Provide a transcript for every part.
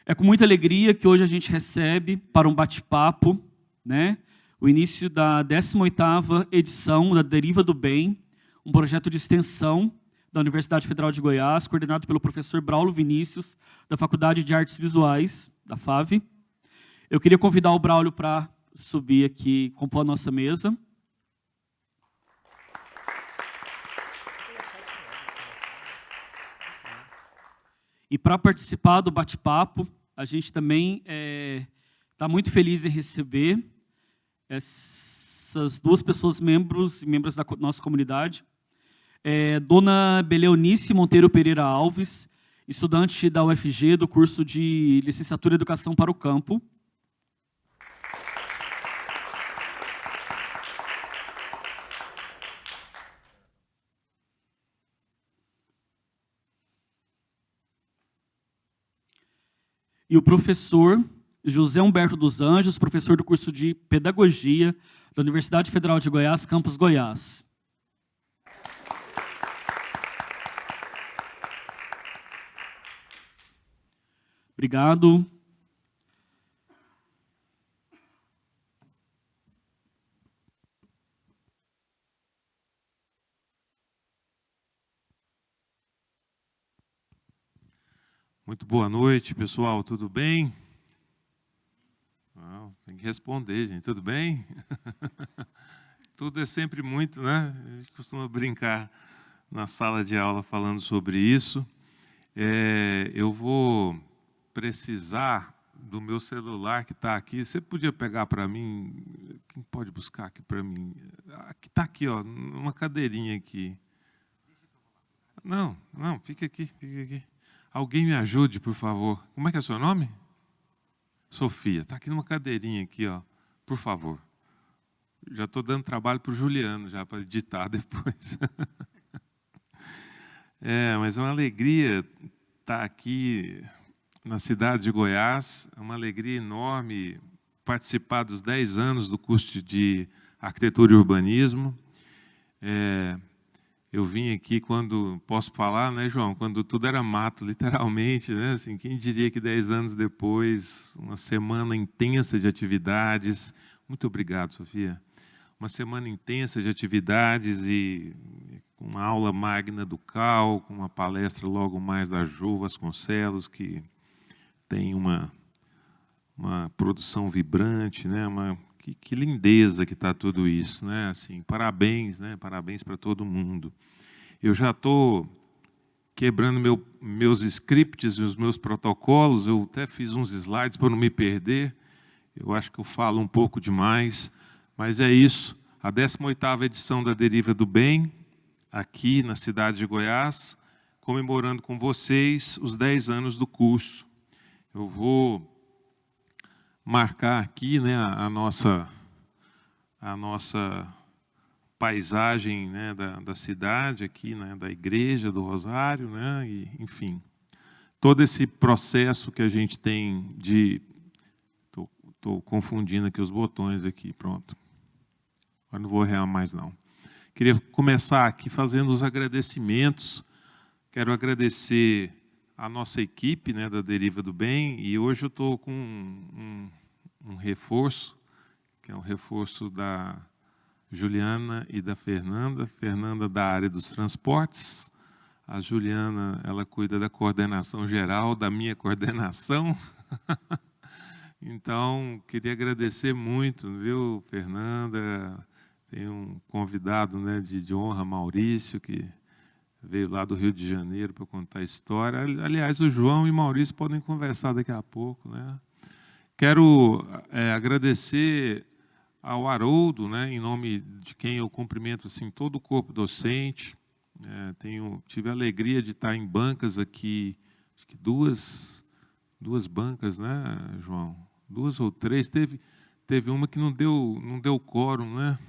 É com muita alegria que hoje a gente recebe para um bate-papo, né, o início da 18ª edição da Deriva do Bem, um projeto de extensão da Universidade Federal de Goiás, coordenado pelo professor Braulio Vinícius, da Faculdade de Artes Visuais, da FAV. Eu queria convidar o Braulio para subir aqui, compor a nossa mesa. E para participar do bate-papo, a gente também está muito feliz em receber essas duas pessoas, membros da nossa comunidade. Dona Beleonice Monteiro Pereira Alves, estudante da UFG, do curso de Licenciatura em Educação para o Campo. E o professor José Humberto dos Anjos, professor do curso de Pedagogia da Universidade Federal de Goiás, campus Goiás. Obrigado. Muito boa noite, pessoal. Tudo bem? Não, tem que responder, gente. Tudo bem? Tudo é sempre muito, né? A gente costuma brincar na sala de aula falando sobre isso. Eu vou precisar do meu celular que está aqui. Você podia pegar para mim? Quem pode buscar aqui para mim? Aqui está aqui, ó, uma cadeirinha aqui. Não, fica aqui, fica aqui. Alguém me ajude, por favor. Como é que é o seu nome? Sofia. Está aqui numa cadeirinha aqui, ó. Por favor. Já estou dando trabalho para o Juliano, já para editar depois. Mas é uma alegria estar aqui na cidade de Goiás. É uma alegria enorme participar dos 10 anos do curso de Arquitetura e Urbanismo. Eu vim aqui quando, posso falar, né, João? Quando tudo era mato, literalmente, né? Assim, quem diria que 10 anos depois, uma semana intensa de atividades. Muito obrigado, Sofia. Uma semana intensa de atividades e com uma aula magna do CAL, com uma palestra logo mais da Ju Vasconcelos, que tem uma produção vibrante, né? Que lindeza que está tudo isso, né? Assim, parabéns, né? Parabéns para todo mundo. Eu já estou quebrando meus scripts e os meus protocolos. Eu até fiz uns slides para não me perder. Eu acho que eu falo um pouco demais, mas é isso. A 18ª edição da Deriva do Bem, aqui na cidade de Goiás, comemorando com vocês os 10 anos do curso. Eu vou marcar aqui, né, a nossa paisagem, né, da cidade aqui, né, da Igreja do Rosário, né, e, enfim, todo esse processo que a gente tem de... Estou confundindo aqui os botões aqui, pronto. Agora não vou errar mais, não. Queria começar aqui fazendo os agradecimentos. Quero agradecer a nossa equipe, né, da Deriva do Bem, e hoje eu estou com um reforço, que é um reforço da Juliana e da Fernanda. Fernanda da área dos transportes. A Juliana, ela cuida da coordenação geral, da minha coordenação. Então, queria agradecer muito, viu, Fernanda? Tem um convidado, né, de honra, Maurício, que veio lá do Rio de Janeiro para contar a história. Aliás, o João e o Maurício podem conversar daqui a pouco, né? Quero agradecer ao Haroldo, né, em nome de quem eu cumprimento assim, todo o corpo docente. Tive a alegria de estar em bancas aqui, acho que duas bancas, né, João? 2 ou 3. Teve uma que não deu quórum, né?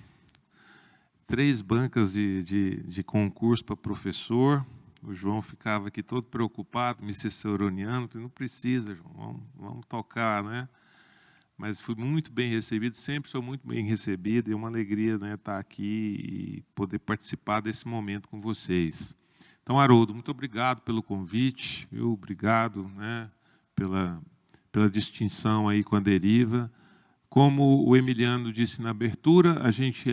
3 bancas de concurso para professor. O João ficava aqui todo preocupado, me ciceroneando. Não precisa, João, vamos tocar, né? Mas fui muito bem recebido, sempre sou muito bem recebido, e é uma alegria, né, estar aqui e poder participar desse momento com vocês. Então, Haroldo, muito obrigado pelo convite, viu? Obrigado, né, pela distinção aí com a Deriva. Como o Emiliano disse na abertura, a gente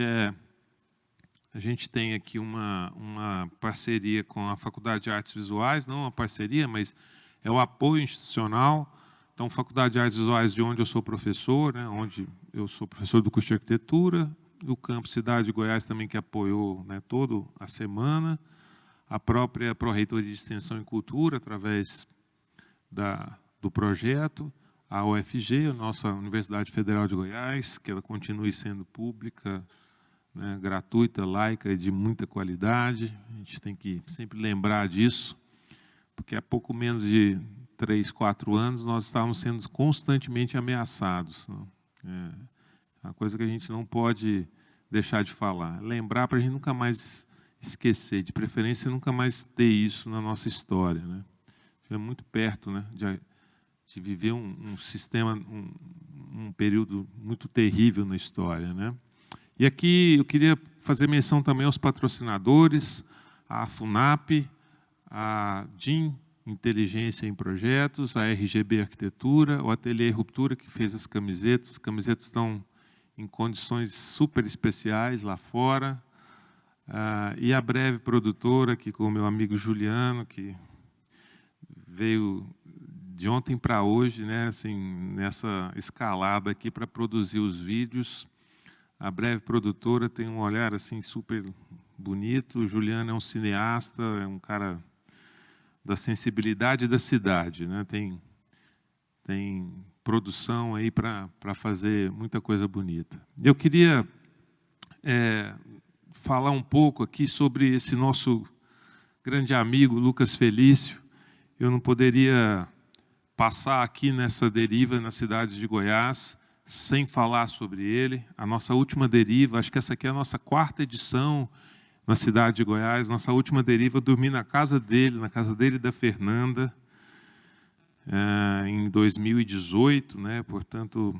tem aqui uma parceria com a Faculdade de Artes Visuais, não uma parceria, mas é o apoio institucional. Então, Faculdade de Artes Visuais, de onde eu sou professor, né, onde eu sou professor do curso de arquitetura, o Campus Cidade de Goiás também, que apoiou, né, toda a semana, a própria Pró-Reitoria de Extensão e Cultura, através do projeto, a UFG, a nossa Universidade Federal de Goiás, que ela continue sendo pública, né, gratuita, laica e de muita qualidade. A gente tem que sempre lembrar disso, porque há pouco menos de 3, 4 anos nós estávamos sendo constantemente ameaçados. É uma coisa que a gente não pode deixar de falar. Lembrar para a gente nunca mais esquecer, de preferência nunca mais ter isso na nossa história, né? É muito perto, né, de viver um sistema, um período muito terrível na história, né? E aqui eu queria fazer menção também aos patrocinadores, a FUNAP, a DIN Inteligência em Projetos, a RGB Arquitetura, o Ateliê Ruptura, que fez as camisetas. As camisetas estão em condições super especiais lá fora. E a Breve Produtora, aqui com o meu amigo Juliano, que veio de ontem para hoje, né, assim, nessa escalada aqui para produzir os vídeos. A Breve Produtora tem um olhar assim super bonito. O Juliano é um cineasta, é um cara da sensibilidade da cidade, né? Tem produção aí para fazer muita coisa bonita. Eu queria falar um pouco aqui sobre esse nosso grande amigo, Lucas Felício. Eu não poderia passar aqui nessa deriva na cidade de Goiás sem falar sobre ele. A nossa última deriva, acho que essa aqui é a nossa 4ª edição na cidade de Goiás. Nossa última deriva, eu dormi na casa dele e da Fernanda, em 2018, né? Portanto,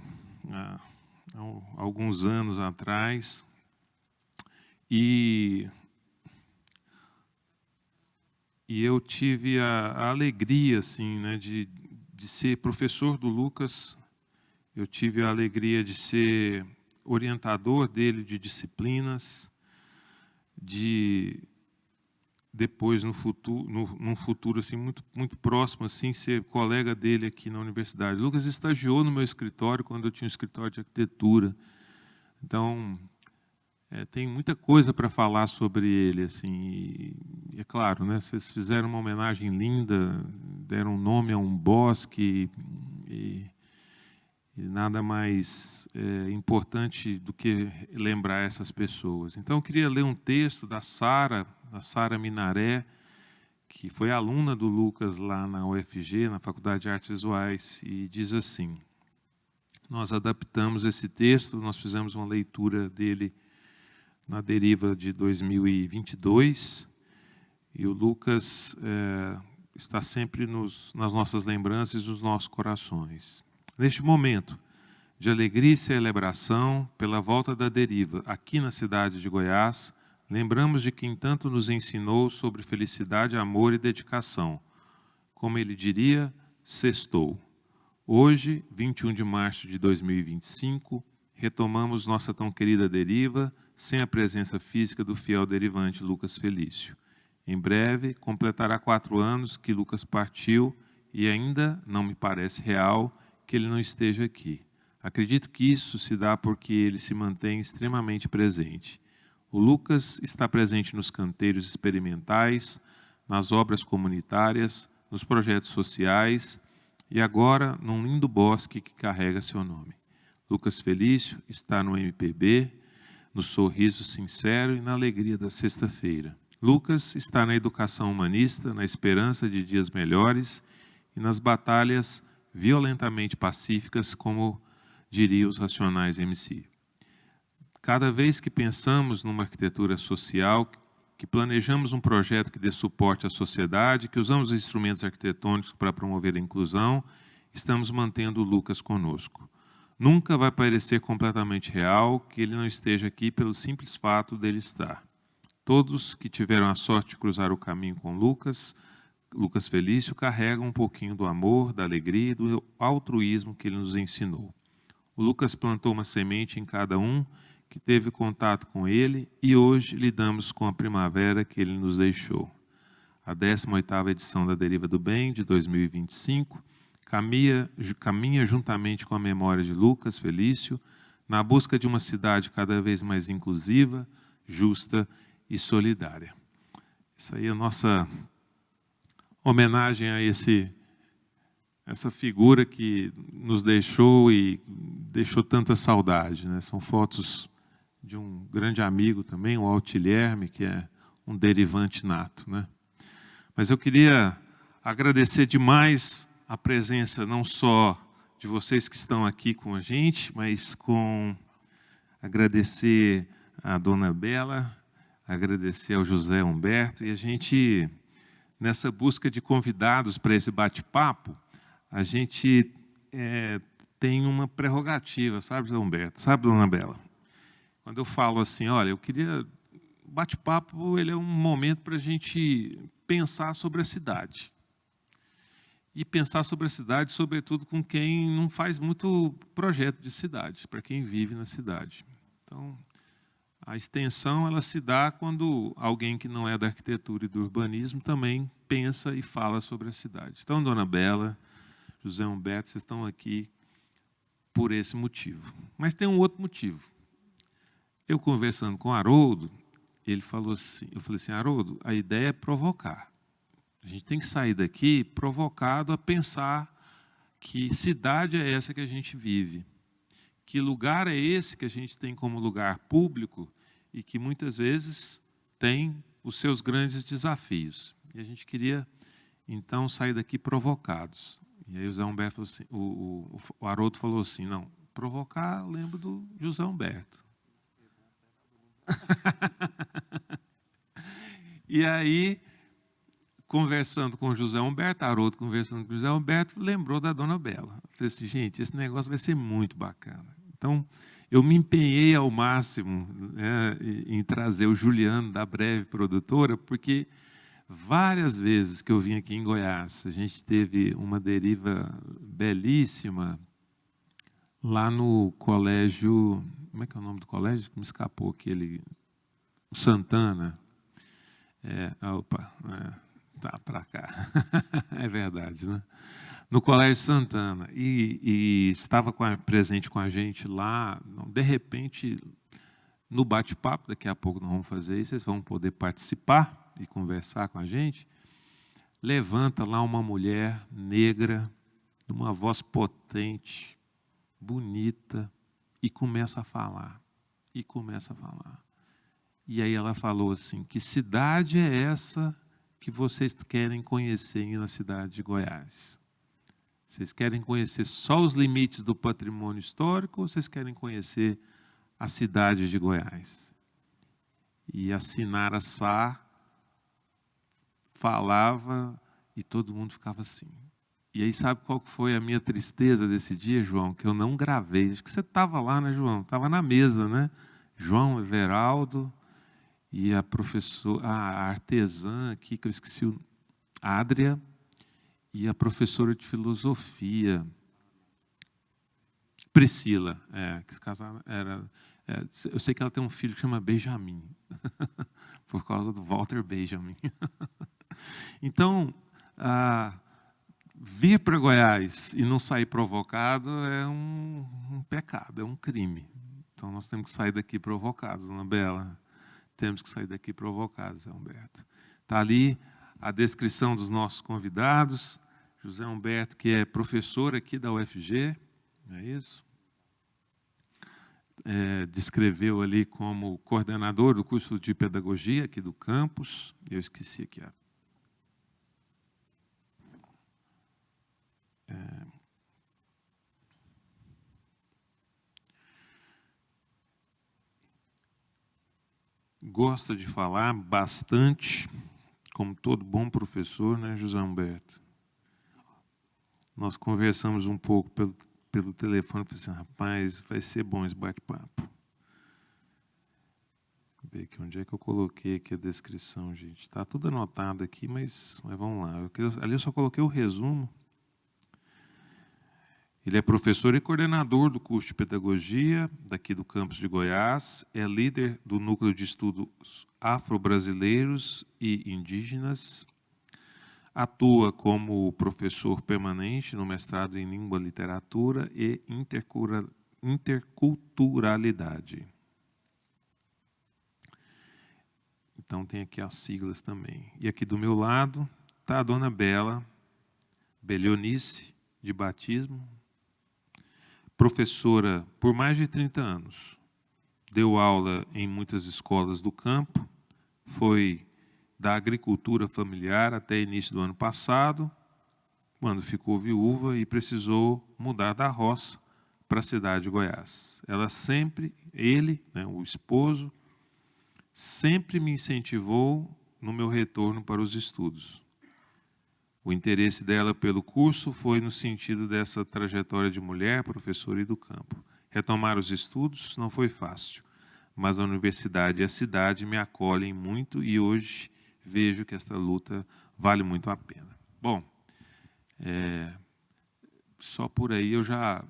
há alguns anos atrás. E eu tive a alegria, assim, né, de ser professor do Lucas. Eu tive a alegria de ser orientador dele de disciplinas, de depois num futuro assim muito próximo assim ser colega dele aqui na universidade. O Lucas estagiou no meu escritório quando eu tinha um escritório de arquitetura. Então, tem muita coisa para falar sobre ele, assim. E é claro, né? Vocês fizeram uma homenagem linda, deram um nome a um bosque e nada mais importante do que lembrar essas pessoas. Então, eu queria ler um texto da Sara Minaré, que foi aluna do Lucas lá na UFG, na Faculdade de Artes Visuais, e diz assim: nós adaptamos esse texto, nós fizemos uma leitura dele na deriva de 2022, e o Lucas está sempre nas nossas lembranças e nos nossos corações. Neste momento de alegria e celebração pela volta da deriva aqui na cidade de Goiás, lembramos de quem tanto nos ensinou sobre felicidade, amor e dedicação. Como ele diria, sextou. Hoje, 21 de março de 2025, retomamos nossa tão querida deriva, sem a presença física do fiel derivante Lucas Felício. Em breve, completará 4 anos que Lucas partiu e ainda não me parece real que ele não esteja aqui. Acredito que isso se dá porque ele se mantém extremamente presente. O Lucas está presente nos canteiros experimentais, nas obras comunitárias, nos projetos sociais e agora num lindo bosque que carrega seu nome. Lucas Felício está no MPB, no sorriso sincero e na alegria da sexta-feira. Lucas está na educação humanista, na esperança de dias melhores e nas batalhas violentamente pacíficas, como diriam os Racionais MC. Cada vez que pensamos numa arquitetura social, que planejamos um projeto que dê suporte à sociedade, que usamos instrumentos arquitetônicos para promover a inclusão, estamos mantendo o Lucas conosco. Nunca vai parecer completamente real que ele não esteja aqui pelo simples fato dele estar. Todos que tiveram a sorte de cruzar o caminho com Lucas Lucas Felício carregam um pouquinho do amor, da alegria e do altruísmo que ele nos ensinou. O Lucas plantou uma semente em cada um que teve contato com ele e hoje lidamos com a primavera que ele nos deixou. A 18ª edição da Deriva do Bem, de 2025, caminha juntamente com a memória de Lucas Felício na busca de uma cidade cada vez mais inclusiva, justa e solidária. Isso aí é a nossa homenagem a essa figura que nos deixou e deixou tanta saudade, né? São fotos de um grande amigo também, o Altilherme, que é um derivante nato, né? Mas eu queria agradecer demais a presença não só de vocês que estão aqui com a gente, mas agradecer a Dona Bela, agradecer ao José Humberto, e a gente, nessa busca de convidados para esse bate-papo, a gente tem uma prerrogativa, sabe, José Humberto, sabe, Dona Bela? Quando eu falo assim, olha, eu queria... O bate-papo, ele é um momento para a gente pensar sobre a cidade. E pensar sobre a cidade, sobretudo, com quem não faz muito projeto de cidade, para quem vive na cidade. Então, a extensão, ela se dá quando alguém que não é da arquitetura e do urbanismo também pensa e fala sobre a cidade. Então, Dona Bela, José Humberto, vocês estão aqui por esse motivo. Mas tem um outro motivo. Eu, conversando com o Haroldo, ele falou assim, eu falei assim, Haroldo, a ideia é provocar. A gente tem que sair daqui provocado a pensar que cidade é essa que a gente vive, que lugar é esse que a gente tem como lugar público e que muitas vezes tem os seus grandes desafios. E a gente queria, então, sair daqui provocados. E aí o José Humberto falou assim, o Haroldo falou assim, não, provocar, eu lembro do José Humberto. E aí, conversando com o José Humberto, Haroldo conversando com o José Humberto, lembrou da Dona Bela. Eu falei assim, gente, esse negócio vai ser muito bacana. Então, eu me empenhei ao máximo, né, em trazer o Juliano da Breve Produtora, porque várias vezes que eu vim aqui em Goiás, a gente teve uma deriva belíssima lá no colégio... Como é que é o nome do colégio? Me escapou aquele... Santana. Tá para cá. É verdade, né? No Colégio Santana. E estava presente com a gente lá. De repente, no bate-papo, daqui a pouco nós vamos fazer isso, vocês vão poder participar e conversar com a gente. Levanta lá uma mulher negra, de uma voz potente, bonita, e começa a falar. E aí ela falou assim, que cidade é essa que vocês querem conhecer na cidade de Goiás? Vocês querem conhecer só os limites do patrimônio histórico ou vocês querem conhecer a cidade de Goiás? E a Sinara Sá falava e todo mundo ficava assim. E aí sabe qual foi a minha tristeza desse dia, João? Que eu não gravei. Acho que você estava lá, né, João? Estava na mesa, né? João, Everaldo e a professora, a artesã aqui, que eu esqueci, a Adria, e a professora de filosofia, Priscila. Que casaram, eu sei que ela tem um filho que chama Benjamin, por causa do Walter Benjamin. Então, vir para Goiás e não sair provocado é um pecado, é um crime. Então, nós temos que sair daqui provocados, Dona Bela. Temos que sair daqui provocados, José Humberto. Está ali a descrição dos nossos convidados. José Humberto, que é professor aqui da UFG, não é isso? Descreveu ali como coordenador do curso de pedagogia aqui do campus. Eu esqueci aqui. Gosta de falar bastante, como todo bom professor, né, José Humberto? Nós conversamos um pouco pelo telefone, falei assim, rapaz, vai ser bom esse bate-papo. ver aqui onde é que eu coloquei aqui a descrição, gente. Está tudo anotado aqui, mas vamos lá. Ali eu só coloquei o resumo. Ele é professor e coordenador do curso de pedagogia daqui do campus de Goiás, é líder do núcleo de estudos afro-brasileiros e indígenas, atua como professor permanente no mestrado em língua, literatura e interculturalidade. Então tem aqui as siglas também. E aqui do meu lado está a dona Bela Belionice, de batismo, professora por mais de 30 anos, deu aula em muitas escolas do campo, foi da agricultura familiar até início do ano passado, quando ficou viúva e precisou mudar da roça para a cidade de Goiás. Ela sempre, ele, né, o esposo, sempre me incentivou no meu retorno para os estudos. O interesse dela pelo curso foi no sentido dessa trajetória de mulher, professora e do campo. Retomar os estudos não foi fácil, mas a universidade e a cidade me acolhem muito e hoje vejo que esta luta vale muito a pena. Bom, só por aí eu já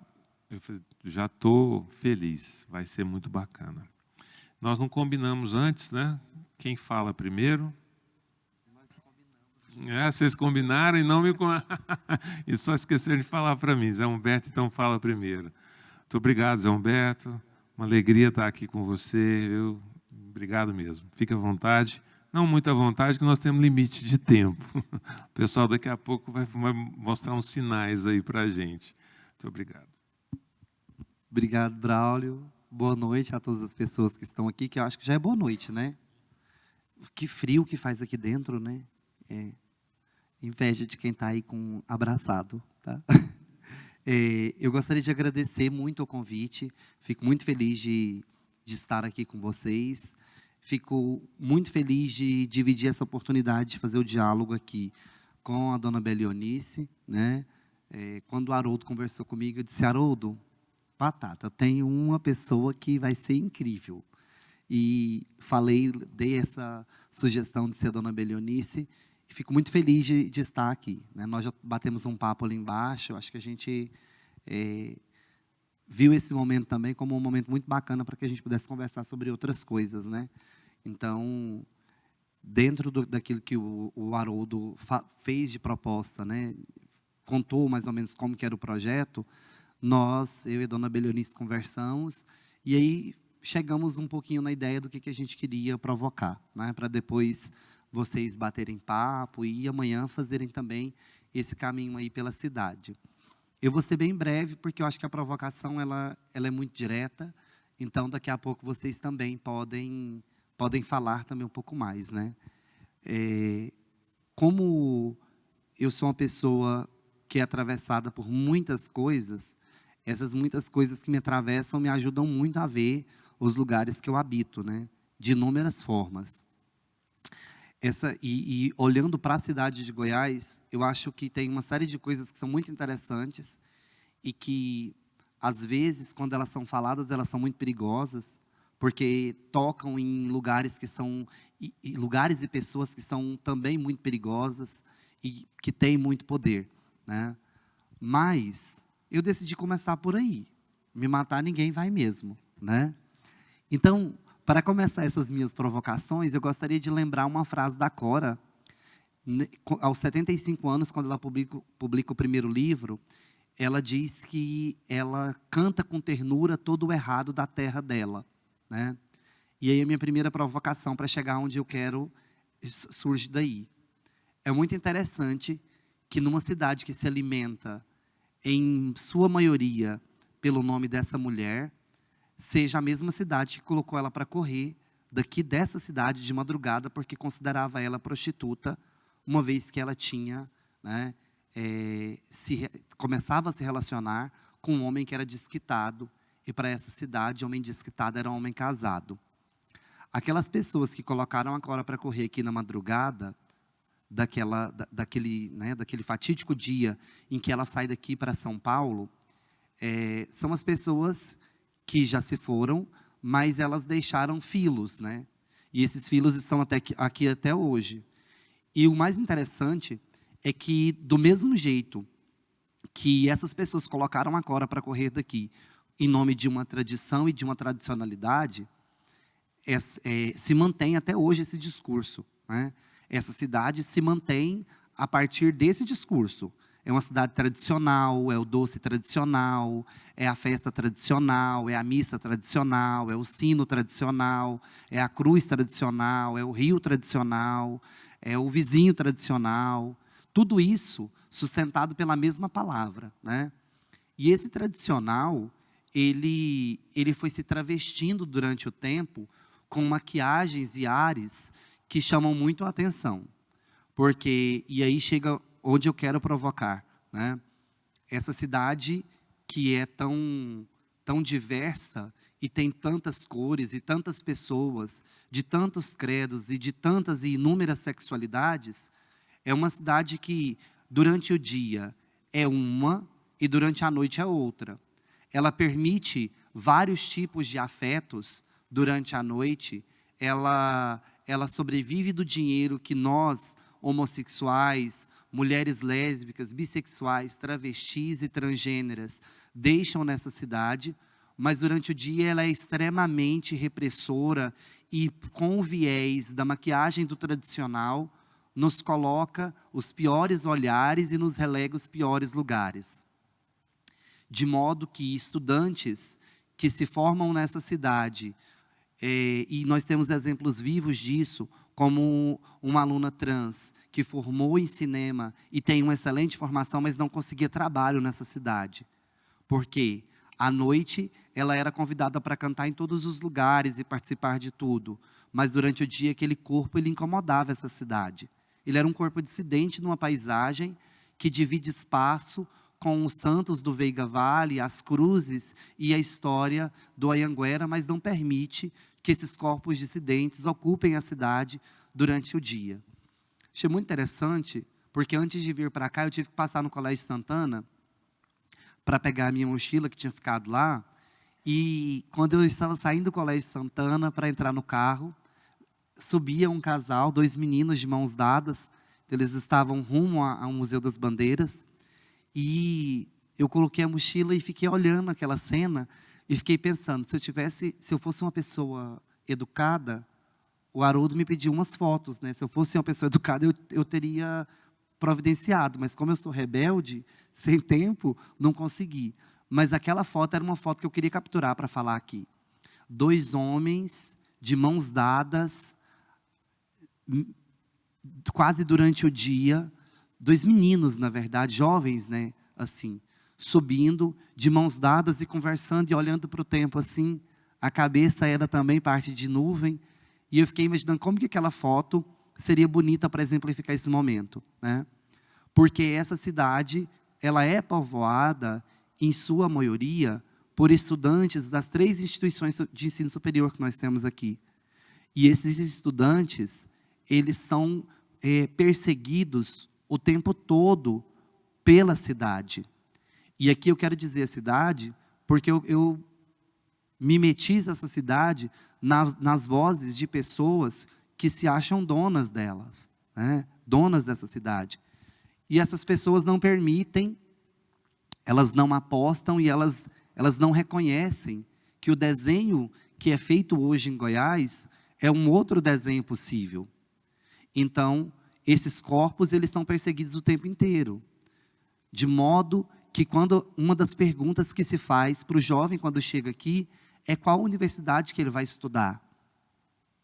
estou feliz, vai ser muito bacana. Nós não combinamos antes, né? Quem fala primeiro? Vocês combinaram e não me... e só esqueceram de falar para mim. Zé Humberto, então, fala primeiro. Muito obrigado, Zé Humberto. Uma alegria estar aqui com você. Obrigado mesmo. Fique à vontade. Não muito à vontade, que nós temos limite de tempo. O pessoal daqui a pouco vai mostrar uns sinais aí para a gente. Muito obrigado. Obrigado, Braulio. Boa noite a todas as pessoas que estão aqui, que eu acho que já é boa noite, né? Que frio que faz aqui dentro, né? Inveja de quem está aí abraçado, tá? Eu gostaria de agradecer muito o convite, fico muito feliz de estar aqui com vocês, fico muito feliz de dividir essa oportunidade de fazer o diálogo aqui com a dona Belionice, né? Quando o Haroldo conversou comigo, eu disse: Haroldo, batata, eu tenho uma pessoa que vai ser incrível. E dei essa sugestão de ser a dona Belionice, e fico muito feliz de estar aqui, né? Nós já batemos um papo ali embaixo, acho que a gente viu esse momento também como um momento muito bacana para que a gente pudesse conversar sobre outras coisas, né? Então, dentro daquilo que o Haroldo fez de proposta, né? Contou mais ou menos como que era o projeto, eu e a dona Belionice conversamos, e aí chegamos um pouquinho na ideia do que a gente queria provocar, né? Para depois vocês baterem papo e amanhã fazerem também esse caminho aí pela cidade. Eu vou ser bem breve, porque eu acho que a provocação ela é muito direta, então daqui a pouco vocês também podem falar também um pouco mais, né? Como eu sou uma pessoa que é atravessada por muitas coisas, essas muitas coisas que me atravessam me ajudam muito a ver os lugares que eu habito, né? De inúmeras formas. E olhando para a cidade de Goiás, eu acho que tem uma série de coisas que são muito interessantes e que, às vezes, quando elas são faladas, elas são muito perigosas, porque tocam em lugares que são lugares e pessoas que são também muito perigosas e que têm muito poder, né? Mas eu decidi começar por aí. Me matar ninguém vai mesmo, né? Então, para começar essas minhas provocações, eu gostaria de lembrar uma frase da Cora, aos 75 anos, quando ela publica o primeiro livro. Ela diz que ela canta com ternura todo o errado da terra dela, né? E aí a minha primeira provocação para chegar onde eu quero surge daí. É muito interessante que numa cidade que se alimenta, em sua maioria, pelo nome dessa mulher, seja a mesma cidade que colocou ela para correr daqui dessa cidade de madrugada, porque considerava ela prostituta, uma vez que ela tinha, né, começava a se relacionar com um homem que era desquitado, e para essa cidade, homem desquitado era um homem casado. Aquelas pessoas que colocaram a Cora para correr aqui na madrugada, daquele fatídico dia em que ela sai daqui para São Paulo, são as pessoas que já se foram, mas elas deixaram filhos, né? E esses filhos estão aqui até hoje. E o mais interessante é que, do mesmo jeito que essas pessoas colocaram a Cora para correr daqui, em nome de uma tradição e de uma tradicionalidade, se mantém até hoje esse discurso, né? Essa cidade se mantém a partir desse discurso. É uma cidade tradicional, é o doce tradicional, é a festa tradicional, é a missa tradicional, é o sino tradicional, é a cruz tradicional, é o rio tradicional, é o vizinho tradicional. Tudo isso sustentado pela mesma palavra, né? E esse tradicional, ele foi se travestindo durante o tempo com maquiagens e ares que chamam muito a atenção. Porque, e aí chega onde eu quero provocar, né? Essa cidade que é tão diversa e tem tantas cores e tantas pessoas, de tantos credos e de tantas e inúmeras sexualidades, é uma cidade que, durante o dia, é uma e durante a noite é outra. Ela permite vários tipos de afetos durante a noite. Ela sobrevive do dinheiro que nós, homossexuais, mulheres lésbicas, bissexuais, travestis e transgêneras, deixam nessa cidade, mas durante o dia ela é extremamente repressora e, com o viés da maquiagem do tradicional, nos coloca os piores olhares e nos relega os piores lugares. De modo que estudantes que se formam nessa cidade, e nós temos exemplos vivos disso, como uma aluna trans que formou em cinema e tem uma excelente formação, mas não conseguia trabalho nessa cidade. Por quê? À noite, ela era convidada para cantar em todos os lugares e participar de tudo, mas durante o dia, aquele corpo ele incomodava essa cidade. Ele era um corpo dissidente numa paisagem que divide espaço com os santos do Veiga Vale, as cruzes e a história do Anhanguera, mas não permite que esses corpos dissidentes ocupem a cidade durante o dia. Achei muito interessante, porque antes de vir para cá, eu tive que passar no Colégio Santana para pegar a minha mochila que tinha ficado lá, e quando eu estava saindo do Colégio Santana para entrar no carro, subia um casal, 2 meninos de mãos dadas, eles estavam rumo ao Museu das Bandeiras, e eu coloquei a mochila e fiquei olhando aquela cena, e fiquei pensando, se eu fosse uma pessoa educada, o Haroldo me pediu umas fotos, né? Se eu fosse uma pessoa educada, eu teria providenciado, mas como eu sou rebelde, sem tempo, não consegui. Mas aquela foto era uma foto que eu queria capturar para falar aqui. 2 homens de mãos dadas, quase durante o dia, 2 meninos, na verdade, jovens, né, assim, subindo, de mãos dadas e conversando e olhando para o tempo assim, a cabeça era também parte de nuvem, e eu fiquei imaginando como que aquela foto seria bonita para exemplificar esse momento, né? Porque essa cidade, ela é povoada, em sua maioria, por estudantes das 3 instituições de ensino superior que nós temos aqui. E esses estudantes, eles são perseguidos o tempo todo pela cidade. E aqui eu quero dizer a cidade, porque eu mimetizo essa cidade nas vozes de pessoas que se acham donas delas, né? Donas dessa cidade. E essas pessoas não permitem, elas não apostam e elas não reconhecem que o desenho que é feito hoje em Goiás é um outro desenho possível. Então, esses corpos, eles são perseguidos o tempo inteiro. De modo que quando uma das perguntas que se faz para o jovem quando chega aqui é qual universidade que ele vai estudar.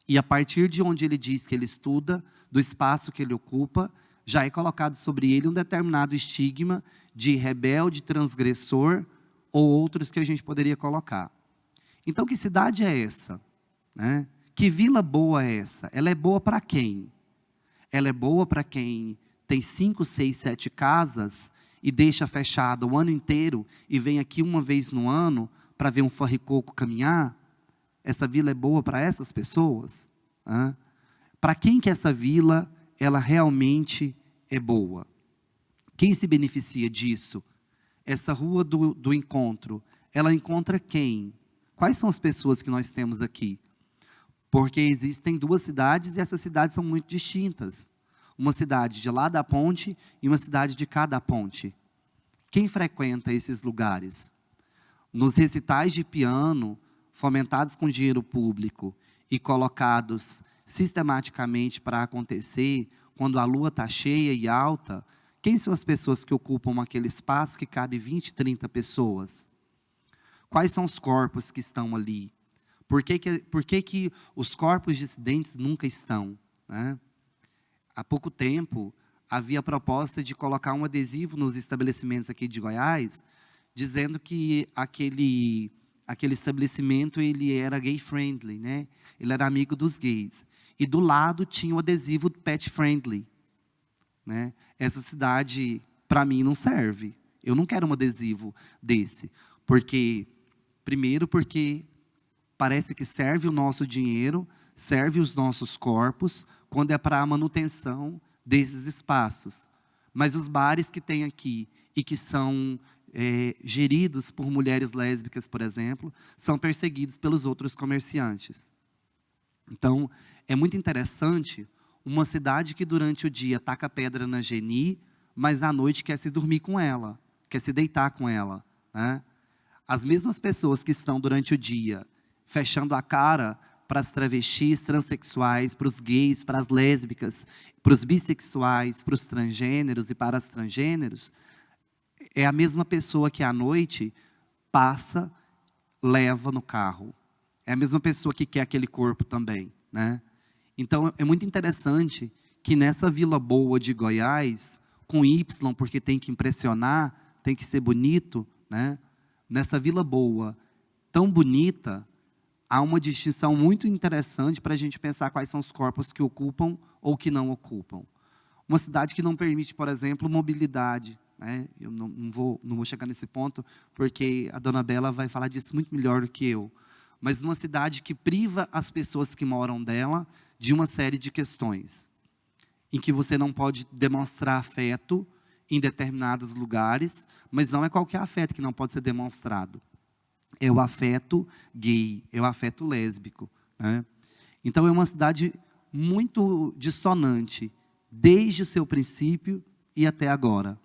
E a partir de onde ele diz que ele estuda, do espaço que ele ocupa, já é colocado sobre ele um determinado estigma de rebelde, transgressor, ou outros que a gente poderia colocar. Então, que cidade é essa? Né? Que vila boa é essa? Ela é boa para quem? Ela é boa para quem tem 5, 6, 7 casas e deixa fechado o ano inteiro e vem aqui uma vez no ano para ver um farricoco caminhar? Essa vila é boa para essas pessoas? Para quem que essa vila, ela realmente é boa? Quem se beneficia disso? Essa rua do encontro, ela encontra quem? Quais são as pessoas que nós temos aqui? Porque existem duas cidades e essas cidades são muito distintas. Uma cidade de lá da ponte e uma cidade de cá da ponte. Quem frequenta esses lugares? Nos recitais de piano, fomentados com dinheiro público e colocados sistematicamente para acontecer, quando a lua está cheia e alta, quem são as pessoas que ocupam aquele espaço que cabe 20, 30 pessoas? Quais são os corpos que estão ali? Por que os corpos dissidentes nunca estão, né? Há pouco tempo, havia a proposta de colocar um adesivo nos estabelecimentos aqui de Goiás, dizendo que aquele estabelecimento ele era gay-friendly, né? Ele era amigo dos gays. E do lado tinha o adesivo pet-friendly, né? Essa cidade, para mim, não serve. Eu não quero um adesivo desse. Primeiro, porque parece que serve o nosso dinheiro, serve os nossos corpos, quando é para a manutenção desses espaços. Mas os bares que tem aqui e que são geridos por mulheres lésbicas, por exemplo, são perseguidos pelos outros comerciantes. Então, é muito interessante uma cidade que durante o dia taca pedra na Geni, mas à noite quer se dormir com ela, quer se deitar com ela, né? As mesmas pessoas que estão durante o dia fechando a cara para as travestis, transexuais, para os gays, para as lésbicas, para os bissexuais, para os transgêneros e para as transgêneros, é a mesma pessoa que à noite passa, leva no carro. É a mesma pessoa que quer aquele corpo também, né? Então, é muito interessante que nessa Vila Boa de Goiás, com Y, porque tem que impressionar, tem que ser bonito, né? Nessa Vila Boa, tão bonita, há uma distinção muito interessante para a gente pensar quais são os corpos que ocupam ou que não ocupam. Uma cidade que não permite, por exemplo, mobilidade, né? Eu não vou chegar nesse ponto, porque a dona Bela vai falar disso muito melhor do que eu. Mas numa cidade que priva as pessoas que moram dela de uma série de questões, em que você não pode demonstrar afeto em determinados lugares, mas não é qualquer afeto que não pode ser demonstrado. É o afeto gay, é o afeto lésbico, né? Então, é uma cidade muito dissonante, desde o seu princípio e até agora.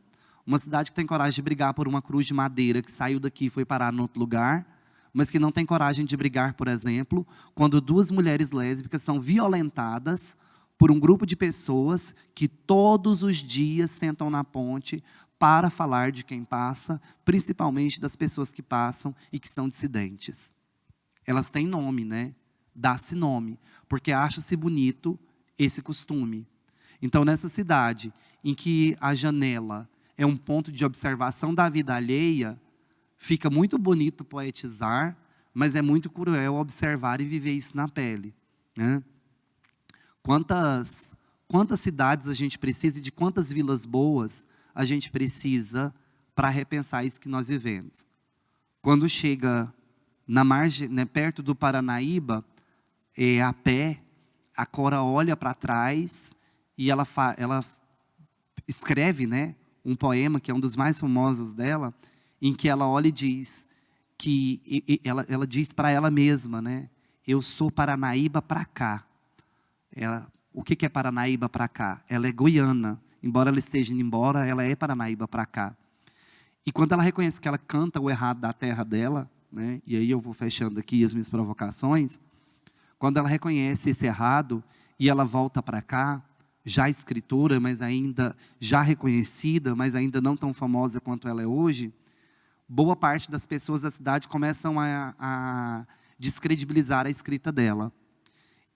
Uma cidade que tem coragem de brigar por uma cruz de madeira que saiu daqui e foi parar em outro lugar, mas que não tem coragem de brigar, por exemplo, quando duas mulheres lésbicas são violentadas por um grupo de pessoas que todos os dias sentam na ponte para falar de quem passa, principalmente das pessoas que passam e que são dissidentes. Elas têm nome, né? Dá-se nome, porque acha-se bonito esse costume. Então, nessa cidade, em que a janela é um ponto de observação da vida alheia, fica muito bonito poetizar, mas é muito cruel observar e viver isso na pele, né? Quantas cidades a gente precisa e de quantas vilas boas a gente precisa para repensar isso que nós vivemos. Quando chega na margem, né, perto do Paranaíba, a pé, a Cora olha para trás e ela escreve, né, um poema que é um dos mais famosos dela, em que ela olha e diz que ela diz para ela mesma, né, eu sou Paranaíba para cá. O que é Paranaíba para cá? Ela é goiana. Embora ela esteja indo embora, ela é Paranaíba para cá. E quando ela reconhece que ela canta o errado da terra dela, né, e aí eu vou fechando aqui as minhas provocações, quando ela reconhece esse errado e ela volta para cá, já escritora, mas ainda já reconhecida, mas ainda não tão famosa quanto ela é hoje, boa parte das pessoas da cidade começam a descredibilizar a escrita dela.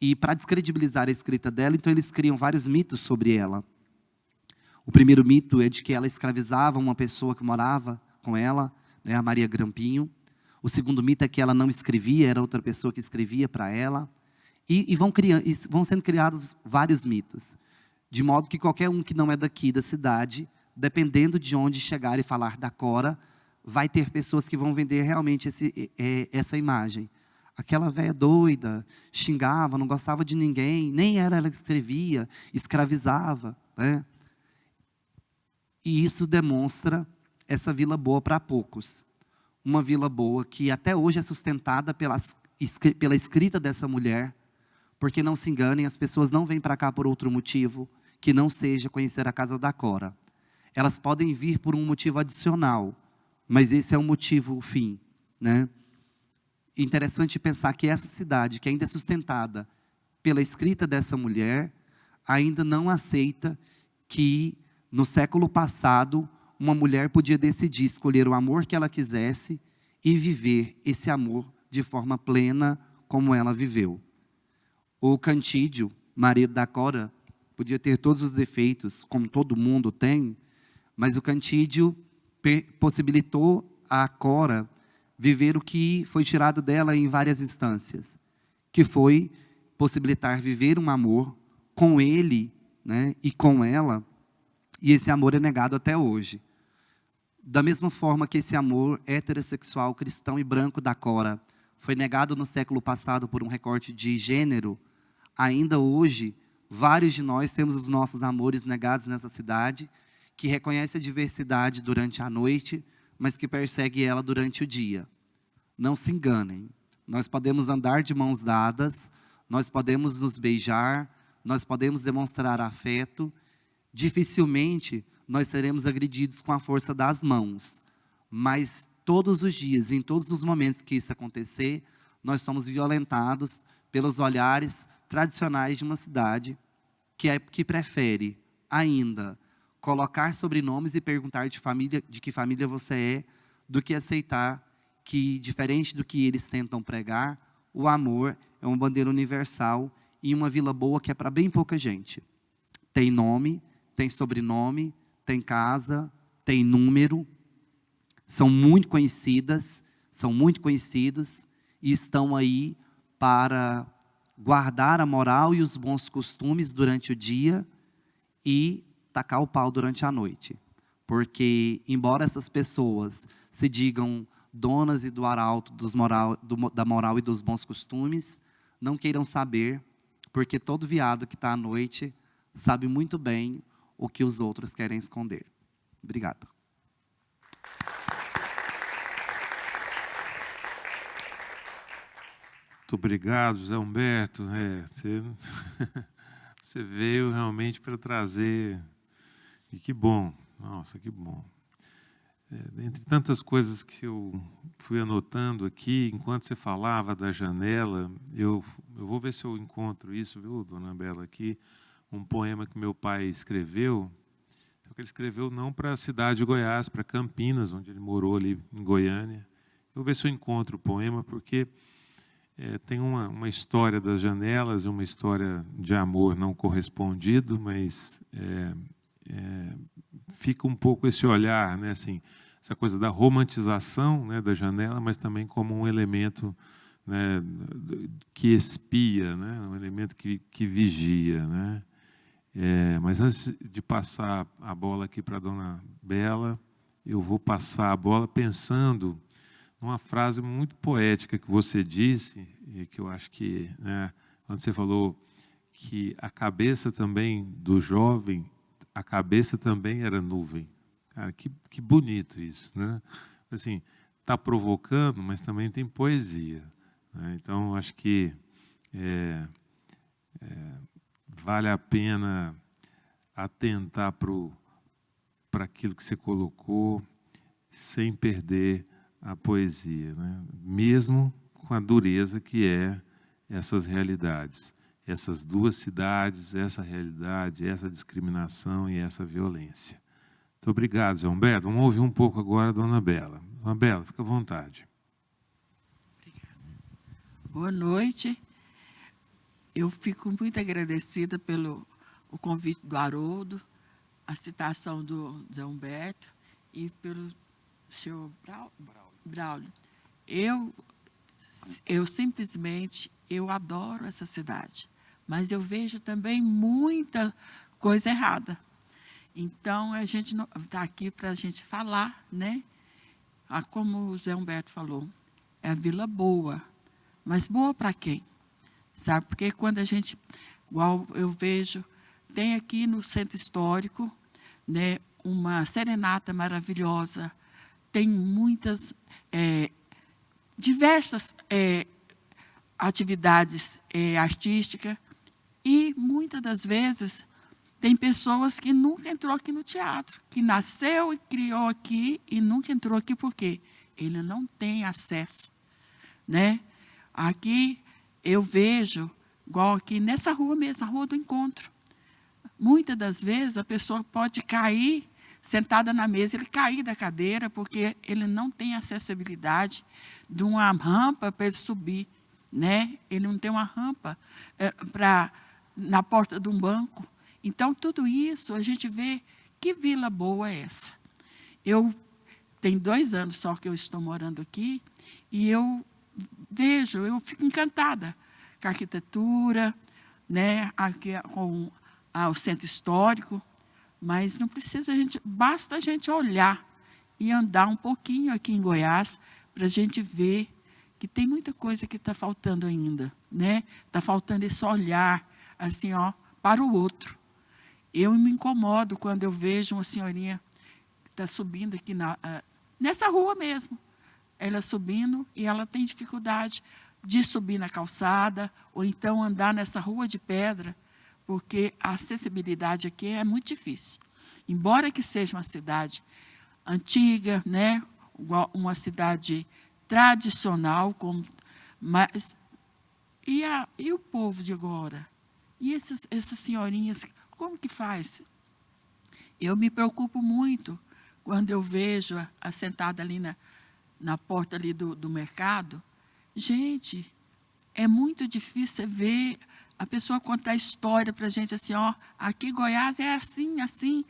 E para descredibilizar a escrita dela, então eles criam vários mitos sobre ela. O primeiro mito é de que ela escravizava uma pessoa que morava com ela, né, a Maria Grampinho. O segundo mito é que ela não escrevia, era outra pessoa que escrevia para ela. E vão sendo criados vários mitos. De modo que qualquer um que não é daqui da cidade, dependendo de onde chegar e falar da Cora, vai ter pessoas que vão vender realmente essa imagem. Aquela velha doida, xingava, não gostava de ninguém, nem era ela que escrevia, escravizava, né? E isso demonstra essa vila boa para poucos. Uma vila boa que até hoje é sustentada pela escrita dessa mulher, Porque não se enganem, as pessoas não vêm para cá por outro motivo que não seja conhecer a casa da Cora. Elas podem vir por um motivo adicional, mas esse é o motivo fim, né? Interessante pensar que essa cidade, que ainda é sustentada pela escrita dessa mulher, ainda não aceita que no século passado uma mulher podia decidir escolher o amor que ela quisesse e viver esse amor de forma plena como ela viveu. O Cantídio, marido da Cora, podia ter todos os defeitos, como todo mundo tem, mas o Cantídio possibilitou a Cora viver o que foi tirado dela em várias instâncias, que foi possibilitar viver um amor com ele, né, e com ela, e esse amor é negado até hoje. Da mesma forma que esse amor heterossexual, cristão e branco da Cora foi negado no século passado por um recorte de gênero, ainda hoje, vários de nós temos os nossos amores negados nessa cidade, que reconhece a diversidade durante a noite, mas que persegue ela durante o dia. Não se enganem, nós podemos andar de mãos dadas, nós podemos nos beijar, nós podemos demonstrar afeto, dificilmente nós seremos agredidos com a força das mãos, mas todos os dias, em todos os momentos que isso acontecer, nós somos violentados pelos olhares tradicionais de uma cidade que prefere ainda colocar sobrenomes e perguntar de que família você é, do que aceitar que, diferente do que eles tentam pregar, o amor é uma bandeira universal e uma Vila Boa que é para bem pouca gente. Tem nome, tem sobrenome, tem casa, tem número, são muito conhecidos e estão aí para guardar a moral e os bons costumes durante o dia e tacar o pau durante a noite. Porque, embora essas pessoas se digam donas e do arauto da moral e dos bons costumes, não queiram saber, porque todo viado que está à noite sabe muito bem o que os outros querem esconder. Obrigado. Muito obrigado, José Humberto. Você veio realmente para trazer, e que bom, nossa, que bom. Entre tantas coisas que eu fui anotando aqui, enquanto você falava da janela, eu vou ver se eu encontro isso, viu, dona Bela, aqui, um poema que meu pai escreveu, que ele escreveu não para a cidade de Goiás, para Campinas, onde ele morou ali em Goiânia. Eu vou ver se eu encontro o poema, porque tem uma história das janelas, uma história de amor não correspondido, mas fica um pouco esse olhar, né, assim, essa coisa da romantização, né, da janela, mas também como um elemento, né, que espia, né, um elemento que vigia, né. Mas antes de passar a bola aqui para a dona Bela, eu vou passar a bola pensando numa frase muito poética que você disse, e que eu acho que, né, quando você falou que a cabeça também do jovem, a cabeça também era nuvem. Cara, que bonito isso, né? Assim, está provocando, mas também tem poesia, né? Então, acho que vale a pena atentar para aquilo que você colocou, sem perder a poesia, né? Mesmo com a dureza que é essas realidades, essas duas cidades, essa realidade, essa discriminação e essa violência. Muito obrigado, Zé Humberto. Vamos ouvir um pouco agora a dona Bela. Dona Bela, fica à vontade. Obrigada. Boa noite. Eu fico muito agradecida pelo o convite do Haroldo, a citação do Zé Humberto e pelo senhor Braulio. Eu simplesmente, eu adoro essa cidade, mas eu vejo também muita coisa errada. Então, a gente está aqui para a gente falar, né? Como o Zé Humberto falou, é a Vila Boa, mas boa para quem? Sabe, porque quando a gente, igual eu vejo, tem aqui no Centro Histórico, né, uma serenata maravilhosa, tem muitas, diversas atividades artísticas, e muitas das vezes tem pessoas que nunca entrou aqui no teatro, que nasceu e criou aqui e nunca entrou aqui por quê? Ele não tem acesso, né? Aqui eu vejo, igual aqui nessa rua mesmo, a Rua do Encontro. Muitas das vezes a pessoa pode cair, sentada na mesa, ele cair da cadeira, porque ele não tem acessibilidade de uma rampa para ele subir, né? Ele não tem uma rampa na porta de um banco. Então, tudo isso, a gente vê que vila boa é essa. Eu tenho 2 anos só que eu estou morando aqui, e eu fico encantada com a arquitetura, né, aqui com o centro histórico, mas não precisa basta a gente olhar e andar um pouquinho aqui em Goiás para a gente ver que tem muita coisa que está faltando ainda, né? Está faltando esse olhar assim, para o outro. Eu me incomodo quando eu vejo uma senhorinha que está subindo aqui nessa rua mesmo. Ela subindo e ela tem dificuldade de subir na calçada ou então andar nessa rua de pedra, porque a acessibilidade aqui é muito difícil. Embora que seja uma cidade antiga, né, uma cidade tradicional, mas e o povo de agora? E essas senhorinhas, como que faz? Eu me preocupo muito quando eu vejo sentada ali na porta ali do mercado. Gente, é muito difícil ver a pessoa contar história para a gente assim, aqui em Goiás é assim, assim,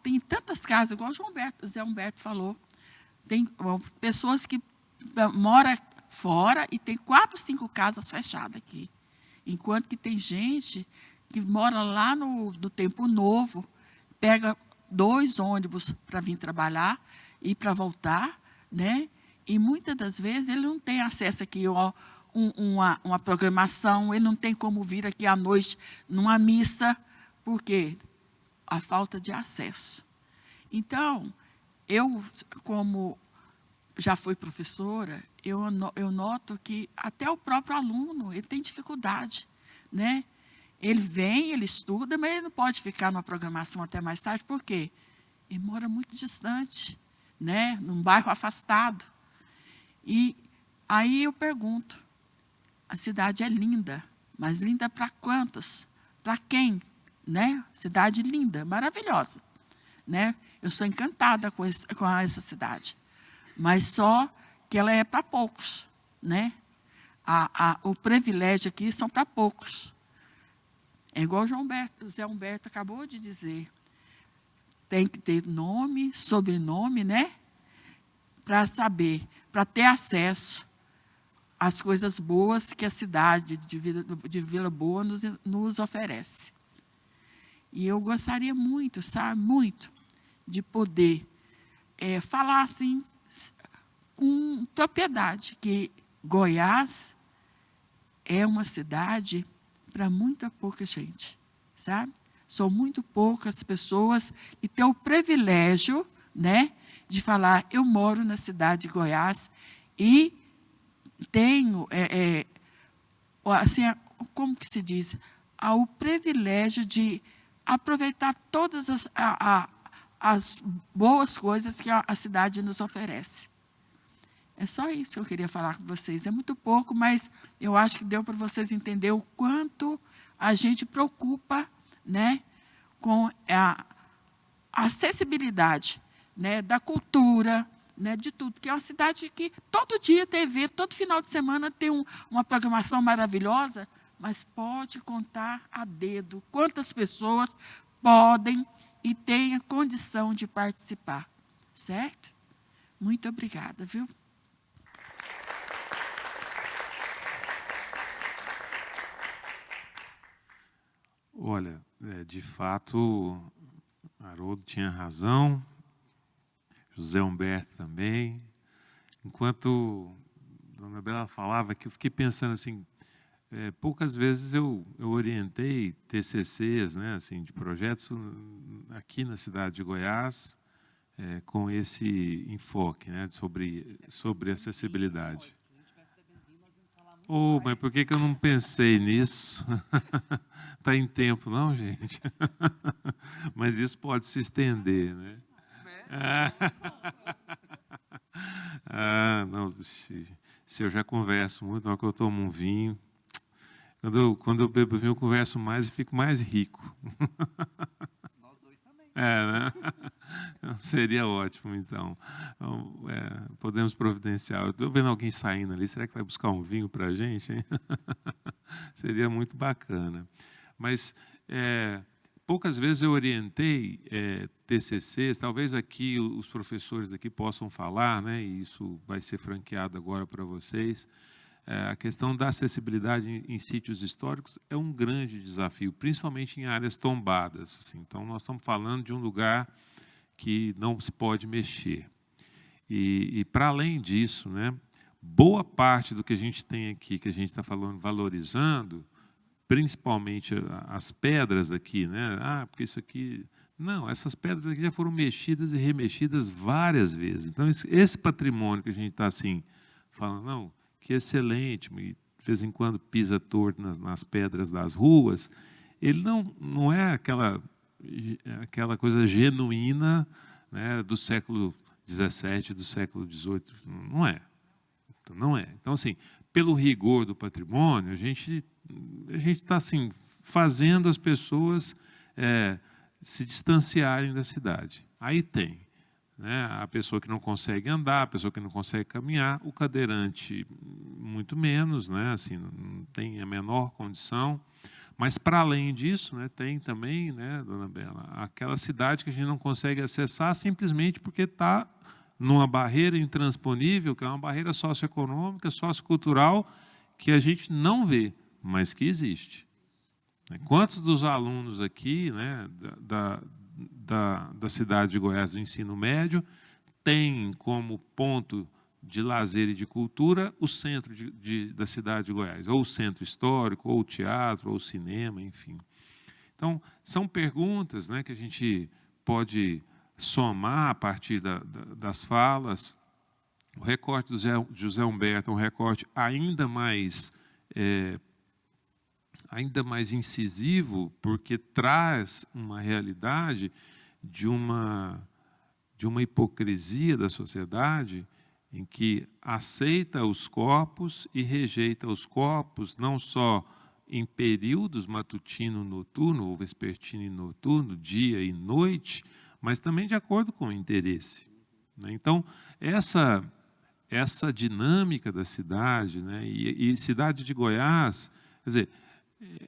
tem tantas casas, igual o Zé Humberto falou, tem pessoas que moram fora e tem 4, 5 casas fechadas aqui, enquanto que tem gente que mora lá no Tempo Novo, pega 2 ônibus para vir trabalhar e para voltar, né? E muitas das vezes ele não tem acesso aqui, uma programação, ele não tem como vir aqui à noite numa missa, porque a falta de acesso. Então, eu, como já fui professora, eu noto que até o próprio aluno ele tem dificuldade, né? Ele vem, ele estuda, mas ele não pode ficar numa programação até mais tarde, por quê? Ele mora muito distante, né? Num bairro afastado. E aí eu pergunto, a cidade é linda, mas linda para quantos? Para quem? Né? Cidade linda, maravilhosa, né? Eu sou encantada com essa cidade, mas só que ela é para poucos, né? O privilégio aqui são para poucos. É igual o Zé Humberto acabou de dizer, tem que ter nome, sobrenome, né? Para saber, para ter acesso às coisas boas que a cidade de Vila Boa nos oferece. E eu gostaria muito, sabe, muito, de poder falar assim, com propriedade, que Goiás é uma cidade para muita pouca gente, sabe? São muito poucas pessoas que têm o privilégio, né, de falar, eu moro na cidade de Goiás e tenho, assim, como que se diz, o privilégio de aproveitar todas as boas coisas que a cidade nos oferece. É só isso que eu queria falar com vocês. É muito pouco, mas eu acho que deu para vocês entenderem o quanto a gente preocupa, né, com a acessibilidade, né, da cultura, né, de tudo. Que é uma cidade que todo dia tem evento, todo final de semana tem uma programação maravilhosa, mas pode contar a dedo quantas pessoas podem e têm a condição de participar. Certo? Muito obrigada, viu? Olha, de fato, Haroldo tinha razão, José Humberto também. Enquanto Dona Bela falava, que eu fiquei pensando assim, poucas vezes eu orientei TCCs, né, assim, de projetos aqui na cidade de Goiás, com esse enfoque, né, sobre acessibilidade. Se a gente tivesse bebendo vinho, nós íamos falar Oh, mas por que eu não pensei nisso? Está em tempo, não, gente? Mas isso pode se estender, né? Não, se eu já converso muito, na hora que eu tomo um vinho. Quando eu bebo vinho, eu converso mais e fico mais rico. Nós dois também. Né? Seria ótimo, então. Podemos providenciar. Eu estou vendo alguém saindo ali. Será que vai buscar um vinho para a gente, hein? Seria muito bacana. Mas poucas vezes eu orientei TCCs. Talvez aqui os professores aqui possam falar, né? E isso vai ser franqueado agora para vocês. A questão da acessibilidade em sítios históricos é um grande desafio, principalmente em áreas tombadas. Assim. Então, nós estamos falando de um lugar que não se pode mexer. E para além disso, né, boa parte do que a gente tem aqui, que a gente está falando, valorizando, principalmente as pedras aqui, né? Porque isso aqui... Não, essas pedras aqui já foram mexidas e remexidas várias vezes. Então, esse patrimônio que a gente está assim, falando, não... que é excelente, e de vez em quando pisa torto nas pedras das ruas, ele não é aquela coisa genuína, né, do século XVII, do século XVIII, não é. Então, não é. Então, assim, pelo rigor do patrimônio, a gente está assim, fazendo as pessoas se distanciarem da cidade. Aí tem. Né, a pessoa que não consegue andar, a pessoa que não consegue caminhar, o cadeirante muito menos, né, assim, não tem a menor condição. Mas, para além disso, né, tem também, né, dona Bela, aquela cidade que a gente não consegue acessar simplesmente porque está numa barreira intransponível, que é uma barreira socioeconômica, sociocultural, que a gente não vê, mas que existe. Quantos dos alunos aqui, né, da cidade de Goiás, do ensino médio, tem como ponto de lazer e de cultura o centro da cidade de Goiás, ou o centro histórico, ou o teatro, ou o cinema, enfim. Então, são perguntas, né, que a gente pode somar a partir das falas. O recorte do José Humberto é um recorte ainda mais incisivo, porque traz uma realidade de uma hipocrisia da sociedade em que aceita os corpos e rejeita os corpos, não só em períodos matutino, noturno, ou vespertino e noturno, dia e noite, mas também de acordo com o interesse. Então, essa dinâmica da cidade, né, e cidade de Goiás, quer dizer,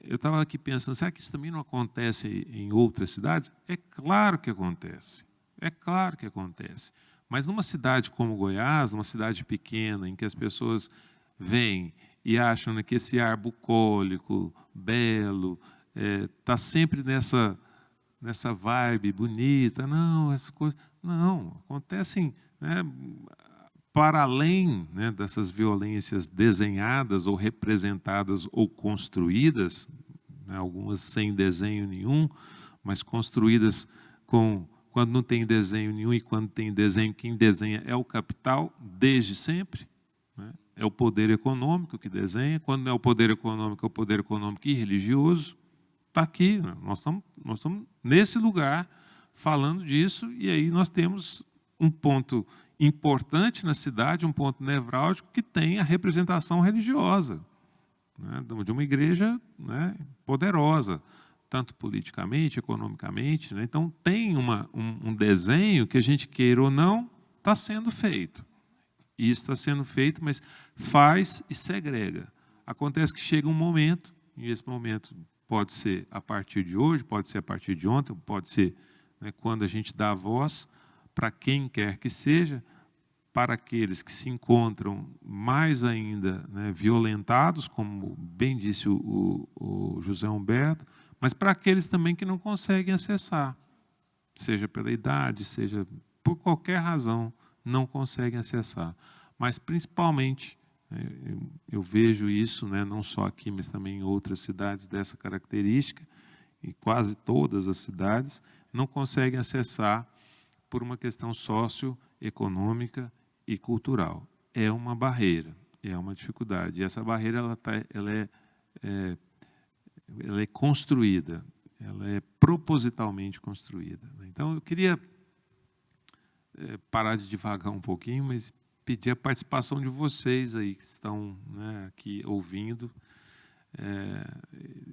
eu estava aqui pensando, será que isso também não acontece em outras cidades? É claro que acontece. É claro que acontece. Mas numa cidade como Goiás, numa cidade pequena, em que as pessoas vêm e acham, né, que esse ar bucólico, belo, está sempre nessa vibe bonita, não, essas coisas... Não, acontecem, né, para além, né, dessas violências desenhadas ou representadas ou construídas, né, algumas sem desenho nenhum, mas construídas quando não tem desenho nenhum e quando tem desenho, quem desenha é o capital, desde sempre. Né? É o poder econômico que desenha. Quando não é o poder econômico, é o poder econômico e religioso. Está aqui, né? Nós estamos nesse lugar falando disso, e aí nós temos um ponto importante na cidade, um ponto nevrálgico que tem a representação religiosa, né, de uma igreja, né, poderosa, tanto politicamente, economicamente. Né? Então, tem um desenho que a gente queira ou não, está sendo feito. E isso está sendo feito, mas faz e segrega. Acontece que chega um momento, e esse momento pode ser a partir de hoje, pode ser a partir de ontem, pode ser, né, quando a gente dá a voz para quem quer que seja, para aqueles que se encontram mais ainda, né, violentados, como bem disse o José Humberto, mas para aqueles também que não conseguem acessar, seja pela idade, seja por qualquer razão, não conseguem acessar. Mas, principalmente, eu vejo isso, né, não só aqui, mas também em outras cidades dessa característica, e quase todas as cidades, não conseguem acessar por uma questão socioeconômica e cultural. É uma barreira. é uma dificuldade. E essa barreira ela é construída, ela é propositalmente construída. Então, eu queria parar de divagar um pouquinho, mas pedir a participação de vocês aí que estão, né, aqui ouvindo.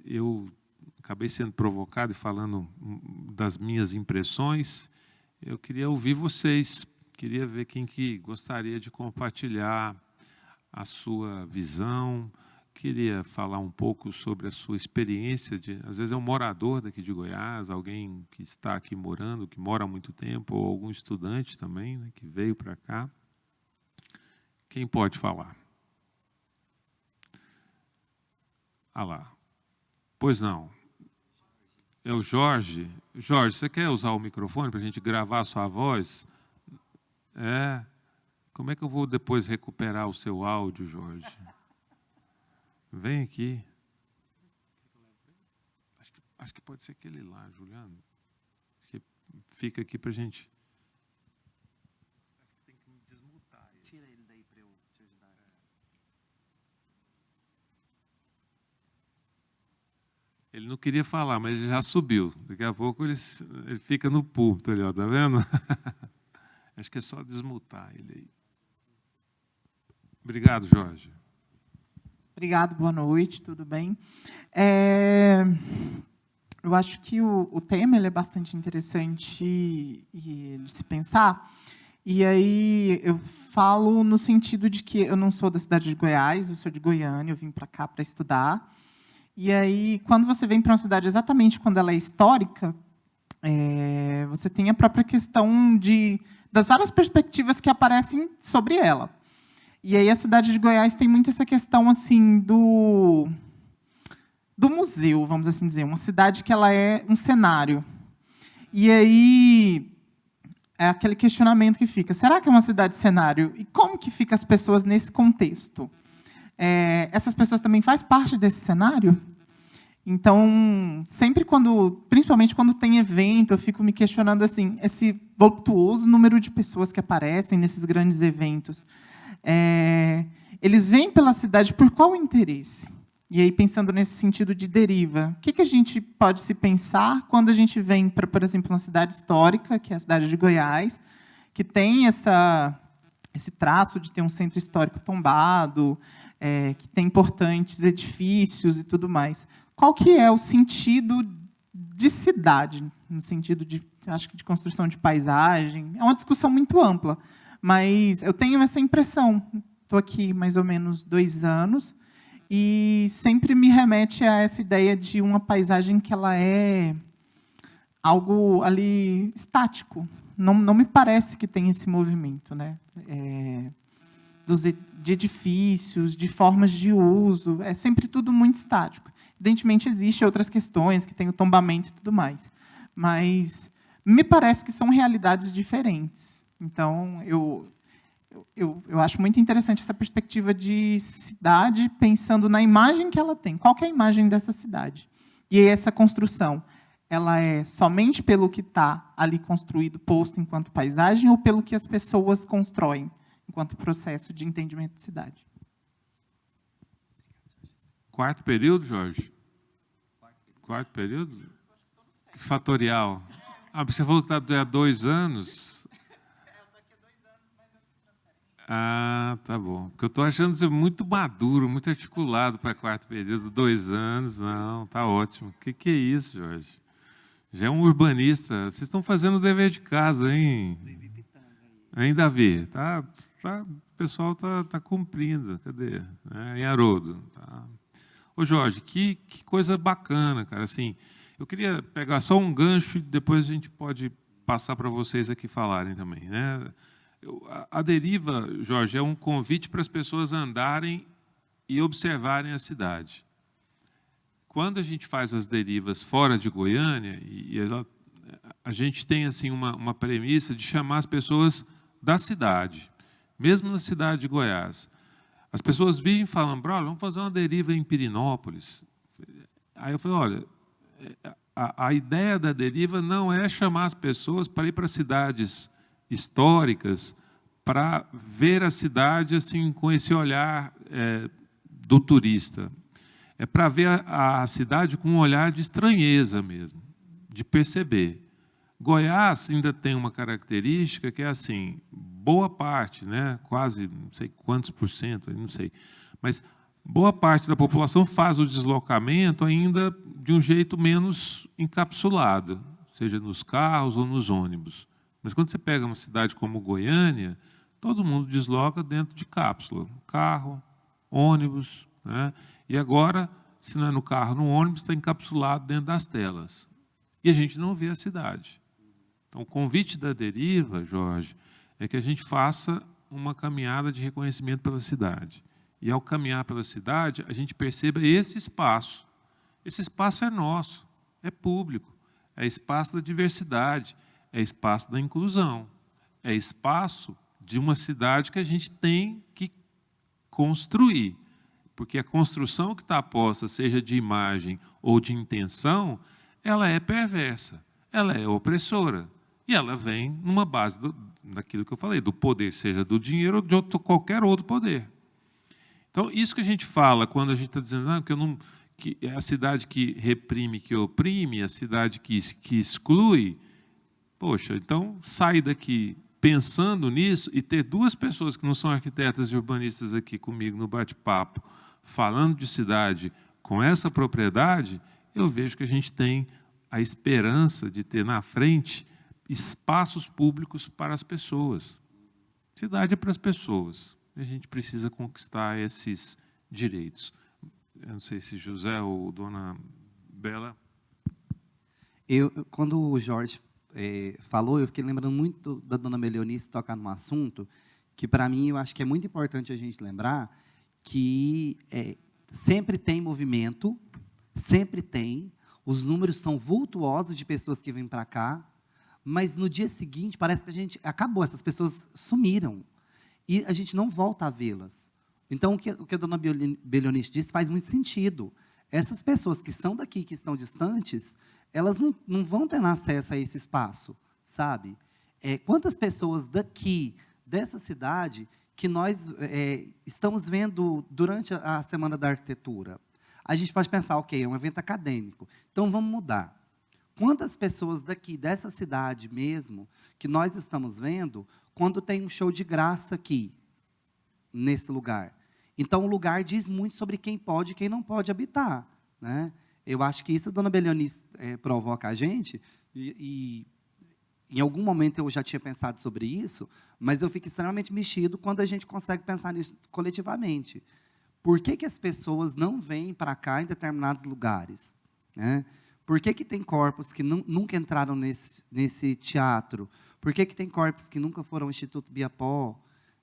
Eu acabei sendo provocado e falando das minhas impressões. Eu queria ouvir vocês, queria ver quem que gostaria de compartilhar a sua visão, queria falar um pouco sobre a sua experiência, às vezes é um morador daqui de Goiás, alguém que está aqui morando, que mora há muito tempo, ou algum estudante também, né, que veio para cá. Quem pode falar? Ah lá. Pois não. É o Jorge. Jorge, você quer usar o microfone para a gente gravar a sua voz? Como é que eu vou depois recuperar o seu áudio, Jorge? Vem aqui. Acho que pode ser aquele lá, Juliano. Que fica aqui para a gente. Tem que desmutar ele. Tira ele daí para eu te ajudar. Ele não queria falar, mas ele já subiu. Daqui a pouco ele fica no púlpito ali, ó, tá vendo? Acho que é só desmutar ele aí. Obrigado, Jorge. Obrigado, boa noite, tudo bem? Eu acho que o tema ele é bastante interessante de se pensar. E aí eu falo no sentido de que eu não sou da cidade de Goiás, eu sou de Goiânia, eu vim para cá para estudar. E aí, quando você vem para uma cidade exatamente quando ela é histórica, você tem a própria questão das várias perspectivas que aparecem sobre ela. E aí a cidade de Goiás tem muito essa questão assim do museu, vamos assim dizer, uma cidade que ela é um cenário. E aí é aquele questionamento que fica: será que é uma cidade cenário? E como que ficam as pessoas nesse contexto? Essas pessoas também fazem parte desse cenário? Então, sempre principalmente quando tem evento, eu fico me questionando assim, esse voluptuoso número de pessoas que aparecem nesses grandes eventos. Eles vêm pela cidade por qual interesse? E aí, pensando nesse sentido de deriva, o que a gente pode se pensar quando a gente vem para, por exemplo, uma cidade histórica, que é a cidade de Goiás, que tem esse traço de ter um centro histórico tombado, que tem importantes edifícios e tudo mais. Qual que é o sentido de cidade, no sentido acho que de construção de paisagem? É uma discussão muito ampla, mas eu tenho essa impressão. Estou aqui mais ou menos 2 anos e sempre me remete a essa ideia de uma paisagem que ela é algo ali estático. Não me parece que tem esse movimento, né? De edifícios, de formas de uso, é sempre tudo muito estático. Evidentemente, existem outras questões, que tem o tombamento e tudo mais, mas me parece que são realidades diferentes. Então, eu acho muito interessante essa perspectiva de cidade, pensando na imagem que ela tem. Qual que é a imagem dessa cidade? E essa construção, ela é somente pelo que está ali construído, posto enquanto paisagem, ou pelo que as pessoas constroem enquanto processo de entendimento de cidade? Quarto período, Jorge? Quarto período? Que fatorial. Você falou que está há 2 anos? Tá bom. Porque eu estou achando você muito maduro, muito articulado para quarto período, 2 anos. Não, está ótimo. O que é isso, Jorge? Já é um urbanista. Vocês estão fazendo o dever de casa, hein? Hein, Davi? O pessoal está cumprindo. Cadê? Em Haroldo. Tá. Ô, Jorge, que coisa bacana, cara. Assim, eu queria pegar só um gancho e depois a gente pode passar para vocês aqui falarem também, né? A deriva, Jorge, é um convite para as pessoas andarem e observarem a cidade. Quando a gente faz as derivas fora de Goiânia, a gente tem assim uma premissa de chamar as pessoas da cidade, mesmo na cidade de Goiás. As pessoas vêm e falam: brother, vamos fazer uma deriva em Pirinópolis. Aí eu falei: olha, a ideia da deriva não é chamar as pessoas para ir para cidades históricas para ver a cidade assim com esse olhar do turista. É para ver a cidade com um olhar de estranheza mesmo, de perceber. Goiás ainda tem uma característica que é assim, boa parte, né, quase não sei quantos por cento, não sei, mas boa parte da população faz o deslocamento ainda de um jeito menos encapsulado, seja nos carros ou nos ônibus. Mas quando você pega uma cidade como Goiânia, todo mundo desloca dentro de cápsula, carro, ônibus, né? E agora, se não é no carro, no ônibus, está encapsulado dentro das telas. E a gente não vê a cidade. Então, o convite da Deriva, Jorge, é que a gente faça uma caminhada de reconhecimento pela cidade. E, ao caminhar pela cidade, a gente perceba esse espaço. Esse espaço é nosso, é público, é espaço da diversidade, é espaço da inclusão, é espaço de uma cidade que a gente tem que construir. Porque a construção que está posta, seja de imagem ou de intenção, ela é perversa, ela é opressora. E ela vem numa base daquilo que eu falei, do poder, seja do dinheiro ou de qualquer outro poder. Então, isso que a gente fala quando a gente está dizendo que é a cidade que reprime, que oprime, a cidade que exclui. Poxa, então sai daqui pensando nisso e ter duas pessoas que não são arquitetas e urbanistas aqui comigo no bate-papo, falando de cidade com essa propriedade, eu vejo que a gente tem a esperança de ter na frente espaços públicos para as pessoas. Cidade é para as pessoas. A gente precisa conquistar esses direitos. Eu não sei se José ou Dona Bela. Quando o Jorge falou, eu fiquei lembrando muito da Dona Melionice tocar num assunto que, para mim, eu acho que é muito importante a gente lembrar que sempre tem movimento, sempre tem, os números são vultuosos de pessoas que vêm para cá, mas no dia seguinte parece que a gente acabou, essas pessoas sumiram e a gente não volta a vê-las. Então, o que a Dona Melionice disse faz muito sentido. Essas pessoas que são daqui, que estão distantes, elas não vão ter acesso a esse espaço, sabe? Quantas pessoas daqui, dessa cidade, que nós estamos vendo durante a Semana da Arquitetura? A gente pode pensar, ok, é um evento acadêmico, então vamos mudar. Quantas pessoas daqui, dessa cidade mesmo, que nós estamos vendo, quando tem um show de graça aqui, nesse lugar? Então, o lugar diz muito sobre quem pode e quem não pode habitar, né? Eu acho que isso a Dona Melionice provoca a gente, e em algum momento eu já tinha pensado sobre isso, mas eu fico extremamente mexido quando a gente consegue pensar nisso coletivamente. Por que as pessoas não vêm para cá em determinados lugares, né? Por que tem corpos que nunca entraram nesse teatro? Por que tem corpos que nunca foram ao Instituto Biapó,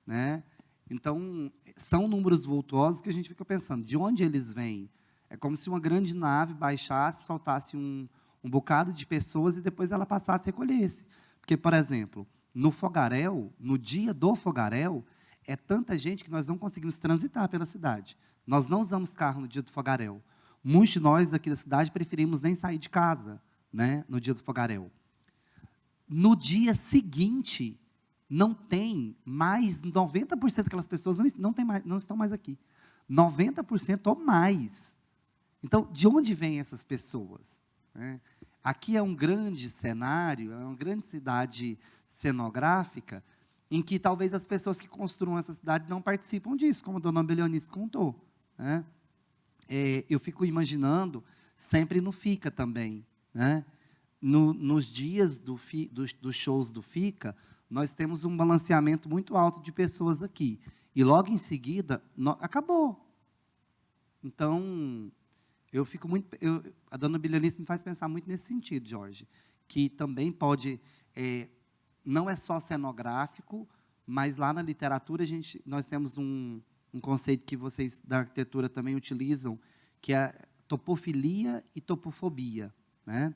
né? Então, são números vultuosos que a gente fica pensando, de onde eles vêm? É como se uma grande nave baixasse, soltasse um bocado de pessoas e depois ela passasse e recolhesse. Porque, por exemplo, no Fogaréu, no dia do Fogaréu, é tanta gente que nós não conseguimos transitar pela cidade. Nós não usamos carro no dia do Fogaréu. Muitos de nós daqui da cidade preferimos nem sair de casa, né, no dia do Fogaréu. No dia seguinte, não tem mais, 90% daquelas pessoas não estão mais aqui. 90% ou mais. Então, de onde vêm essas pessoas, né? Aqui é um grande cenário, é uma grande cidade cenográfica, em que talvez as pessoas que construam essa cidade não participam disso, como a Dona Melionice contou, né? Eu fico imaginando, sempre no FICA também, né? Nos dias dos shows do FICA, nós temos um balanceamento muito alto de pessoas aqui. E logo em seguida, acabou. Então, a Dona Melionice me faz pensar muito nesse sentido, Jorge, que também pode, não é só cenográfico, mas lá na literatura nós temos um conceito que vocês da arquitetura também utilizam, que é topofilia e topofobia, né?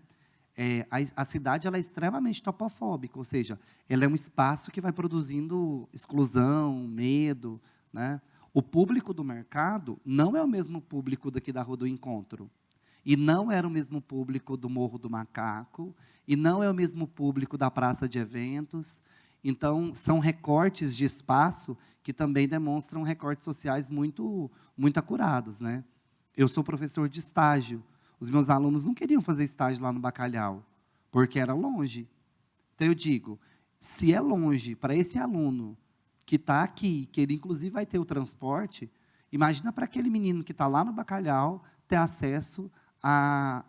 A cidade ela é extremamente topofóbica, ou seja, ela é um espaço que vai produzindo exclusão, medo, né? O público do mercado não é o mesmo público daqui da Rua do Encontro, e não era o mesmo público do Morro do Macaco, e não é o mesmo público da Praça de Eventos, Então, são recortes de espaço que também demonstram recortes sociais muito, muito acurados, né? Eu sou professor de estágio. Os meus alunos não queriam fazer estágio lá no Bacalhau, porque era longe. Então, eu digo, se é longe para esse aluno que está aqui, que ele, inclusive, vai ter o transporte, imagina para aquele menino que está lá no Bacalhau ter acesso à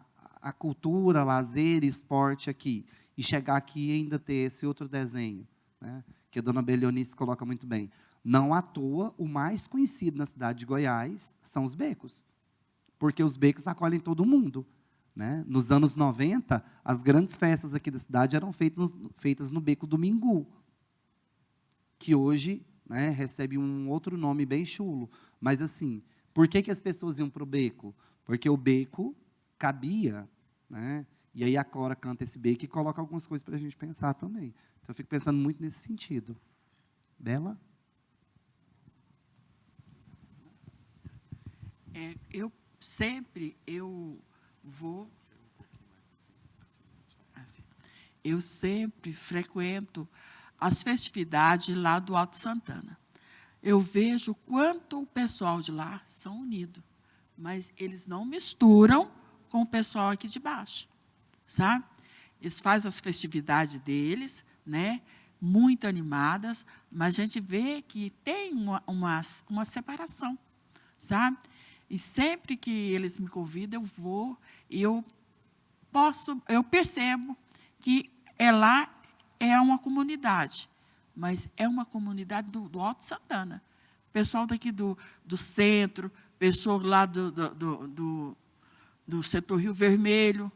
cultura, lazer e esporte aqui, e chegar aqui e ainda ter esse outro desenho, né, que a dona Belionice coloca muito bem. Não à toa, o mais conhecido na cidade de Goiás são os becos, porque os becos acolhem todo mundo, né? Nos anos 90, as grandes festas aqui da cidade eram feitas no Beco do Mingu, que hoje, né, recebe um outro nome bem chulo. Mas, assim, por que as pessoas iam para o beco? Porque o beco cabia, né? E aí a Cora canta esse beco e coloca algumas coisas para a gente pensar também. Então, eu fico pensando muito nesse sentido. Bela? Eu sempre frequento as festividades lá do Alto Santana. Eu vejo o quanto o pessoal de lá são unidos, mas eles não misturam com o pessoal aqui de baixo, sabe? Eles fazem as festividades deles, né, muito animadas, mas a gente vê que tem uma separação, sabe? E sempre que eles me convidam, eu vou, e eu percebo que lá é uma comunidade, mas é uma comunidade do Alto Santana. Pessoal daqui do centro, pessoal lá do setor Rio Vermelho,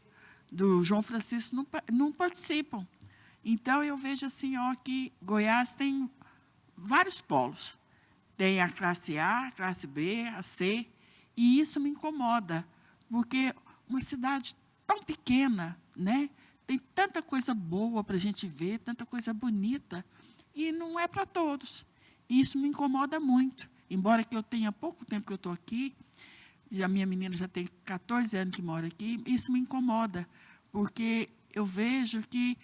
do João Francisco, não participam. Então, eu vejo assim, ó, que Goiás tem vários polos. Tem a classe A, a classe B, a C, e isso me incomoda, porque uma cidade tão pequena, né, tem tanta coisa boa para a gente ver, tanta coisa bonita, e não é para todos. E isso me incomoda muito. Embora que eu tenha pouco tempo que eu estou aqui, e a minha menina já tem 14 anos que mora aqui, isso me incomoda, porque eu vejo que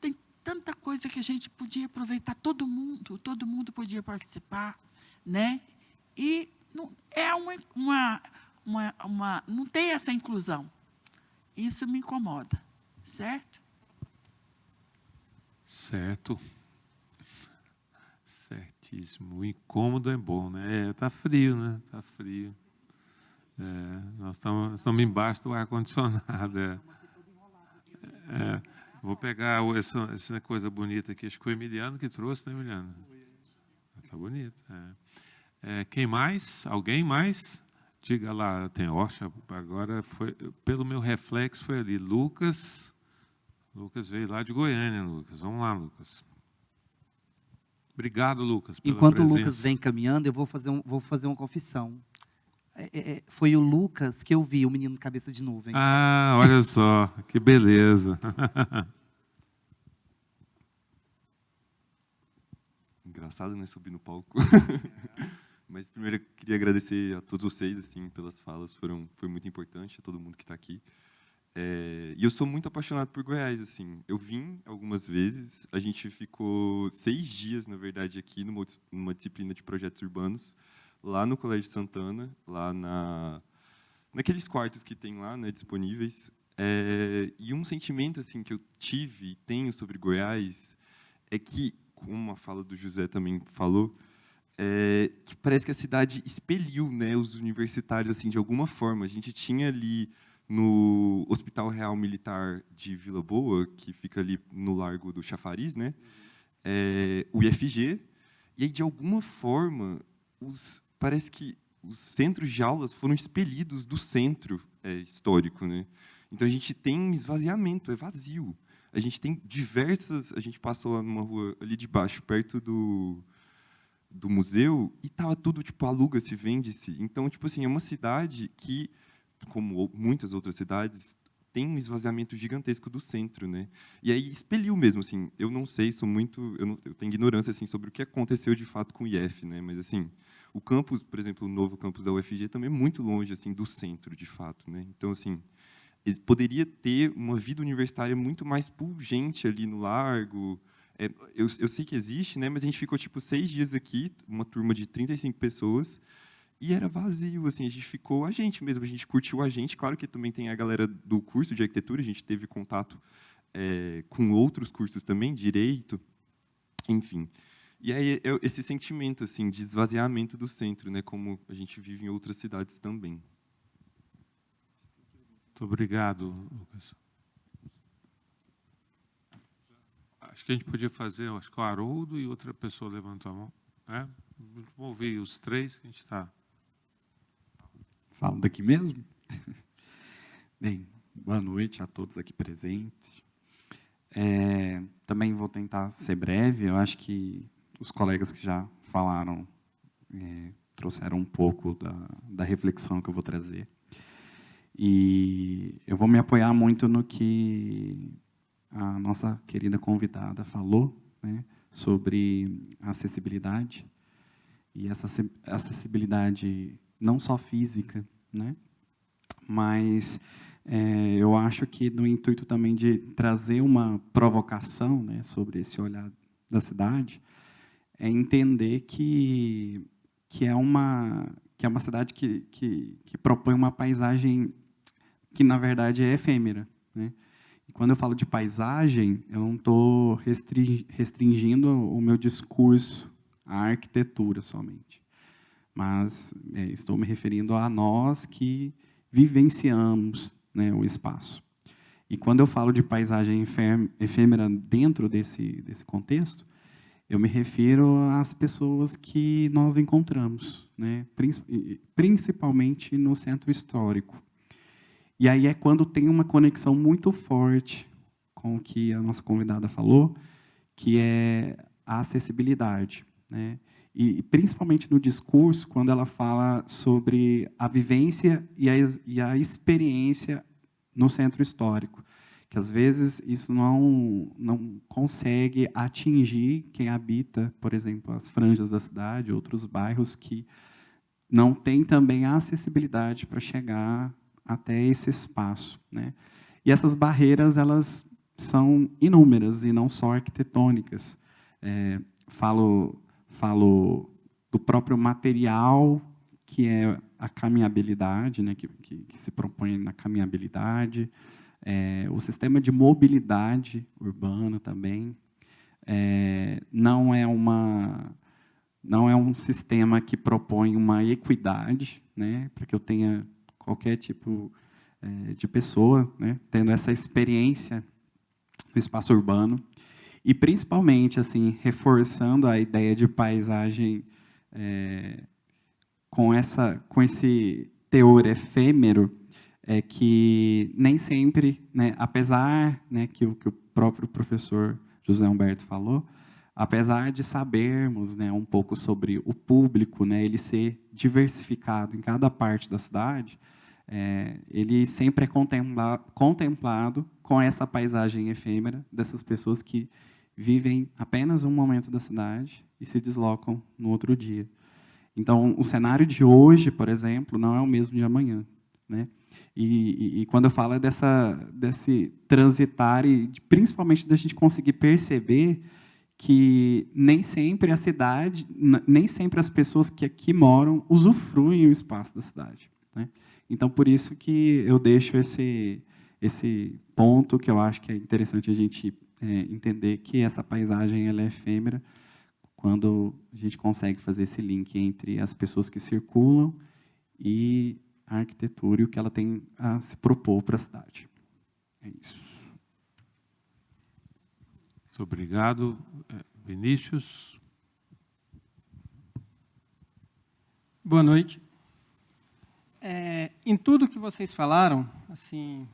tem tanta coisa que a gente podia aproveitar, todo mundo podia participar, né? E não, não tem essa inclusão. Isso me incomoda, certo? Certo. Certíssimo. O incômodo é bom, né? Está frio, né? Está frio. Nós estamos embaixo do ar-condicionado. Vou pegar essa coisa bonita aqui. Acho que foi o Emiliano que trouxe, né, Emiliano? Está bonito. Quem mais? Alguém mais? Diga lá, tem agora foi, pelo meu reflexo, foi ali. Lucas veio lá de Goiânia, Lucas. Vamos lá, Lucas. Obrigado, Lucas, pela Enquanto presença. o Lucas vem caminhando, eu vou fazer uma confissão. Foi o Lucas que eu vi, o menino cabeça de nuvem. Ah, olha só, que beleza. Engraçado, né, subir no palco. Mas primeiro eu queria agradecer a todos vocês assim pelas falas, foi muito importante, a todo mundo que está aqui. E eu sou muito apaixonado por Goiás, assim. Eu vim algumas vezes, a gente ficou 6 dias, na verdade, aqui numa disciplina de projetos urbanos, lá no Colégio Santana, lá naqueles quartos que tem lá, né, disponíveis. E um sentimento assim que eu tive e tenho sobre Goiás é que, como a fala do José também falou, que parece que a cidade expeliu, né, os universitários assim de alguma forma. A gente tinha ali no Hospital Real Militar de Vila Boa, que fica ali no Largo do Chafariz, né, o IFG, e aí de alguma forma parece que os centros de aulas foram expelidos do centro histórico, né? Então a gente tem um esvaziamento, é vazio. A gente tem a gente passou lá numa rua ali de baixo, perto do museu, e estava tudo, tipo, aluga-se, vende-se. Então, tipo assim, é uma cidade que, como muitas outras cidades, tem um esvaziamento gigantesco do centro, né? E aí expeliu mesmo, assim, eu não sei, eu tenho ignorância, assim, sobre o que aconteceu de fato com o IF, né? Mas, assim, o campus, por exemplo, o novo campus da UFG também é muito longe, assim, do centro, de fato, né? Então, assim, poderia ter uma vida universitária muito mais pungente ali no Largo, Eu sei que existe, né, mas a gente ficou, tipo, 6 dias aqui, uma turma de 35 pessoas, e era vazio, assim, a gente ficou a gente mesmo, a gente curtiu a gente. Claro que também tem a galera do curso de arquitetura, a gente teve contato com outros cursos também, direito, enfim. E aí esse sentimento assim de esvaziamento do centro, né, como a gente vive em outras cidades também. Muito obrigado, Lucas. Acho que a gente podia fazer, acho que o Haroldo e outra pessoa levantou a mão. Né? Vamos ouvir os 3 que a gente está. Falo daqui mesmo? Bem, boa noite a todos aqui presentes. Também vou tentar ser breve. Eu acho que os colegas que já falaram trouxeram um pouco da reflexão que eu vou trazer. E eu vou me apoiar muito no que a nossa querida convidada falou, né, sobre a acessibilidade. E essa acessibilidade não só física, né, mas eu acho que no intuito também de trazer uma provocação, né, sobre esse olhar da cidade, é entender que é uma cidade que propõe uma paisagem que, na verdade, é efêmera, né? E quando eu falo de paisagem, eu não estou restringindo o meu discurso à arquitetura somente, mas estou me referindo a nós que vivenciamos, né, o espaço. E quando eu falo de paisagem efêmera dentro desse contexto, eu me refiro às pessoas que nós encontramos, né, principalmente no centro histórico. E aí é quando tem uma conexão muito forte com o que a nossa convidada falou, que é a acessibilidade, né? E principalmente no discurso, quando ela fala sobre a vivência e a experiência no centro histórico, que às vezes isso não consegue atingir quem habita, por exemplo, as franjas da cidade, outros bairros que não têm também a acessibilidade para chegar até esse espaço, né? E essas barreiras, elas são inúmeras e não só arquitetônicas. Falo do próprio material, que é a caminhabilidade, né, que se propõe na caminhabilidade, o sistema de mobilidade urbana também. Não é um sistema que propõe uma equidade, né, para que eu tenha qualquer tipo de pessoa, né, tendo essa experiência no espaço urbano. E, principalmente, assim, reforçando a ideia de paisagem com esse teor efêmero, que nem sempre, né, apesar, né, que o próprio professor José Humberto falou, apesar de sabermos, né, um pouco sobre o público, né, ele ser diversificado em cada parte da cidade, ele sempre é contemplado com essa paisagem efêmera dessas pessoas que vivem apenas um momento da cidade e se deslocam no outro dia. Então, o cenário de hoje, por exemplo, não é o mesmo de amanhã, né? E quando eu falo desse transitar, e principalmente da gente conseguir perceber que nem sempre a cidade, nem sempre as pessoas que aqui moram usufruem o espaço da cidade, né? Então, por isso que eu deixo esse ponto que eu acho que é interessante a gente entender que essa paisagem ela é efêmera quando a gente consegue fazer esse link entre as pessoas que circulam e a arquitetura e o que ela tem a se propor para a cidade. É isso. Muito obrigado. Vinícius. Boa noite. Em tudo que vocês falaram, assim,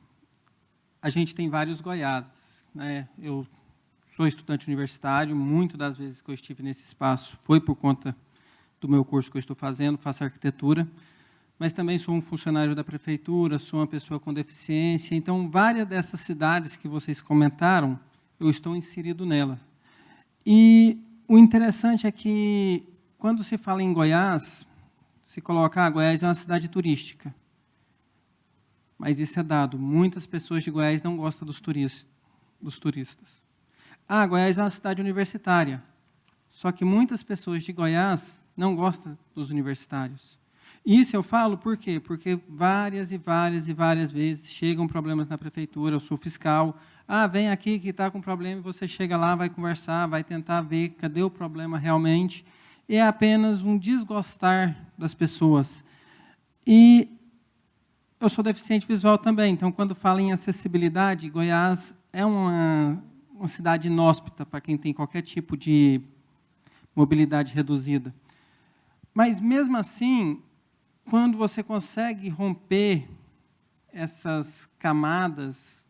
a gente tem vários Goiás, né? Eu sou estudante universitário, muitas das vezes que eu estive nesse espaço foi por conta do meu curso que eu estou fazendo, faço arquitetura, mas também sou um funcionário da prefeitura, sou uma pessoa com deficiência, então várias dessas cidades que vocês comentaram, eu estou inserido nela. E o interessante é que, quando se fala em Goiás, se coloca, Goiás é uma cidade turística. Mas isso é dado. Muitas pessoas de Goiás não gostam dos turistas. Goiás é uma cidade universitária. Só que muitas pessoas de Goiás não gostam dos universitários. Isso eu falo por quê? Porque várias e várias vezes chegam problemas na prefeitura, eu sou fiscal. Vem aqui que está com problema, e você chega lá, vai conversar, vai tentar ver cadê o problema realmente. É apenas um desgostar das pessoas. E eu sou deficiente visual também, então, quando falo em acessibilidade, Goiás é uma cidade inóspita para quem tem qualquer tipo de mobilidade reduzida. Mas, mesmo assim, quando você consegue romper essas camadas,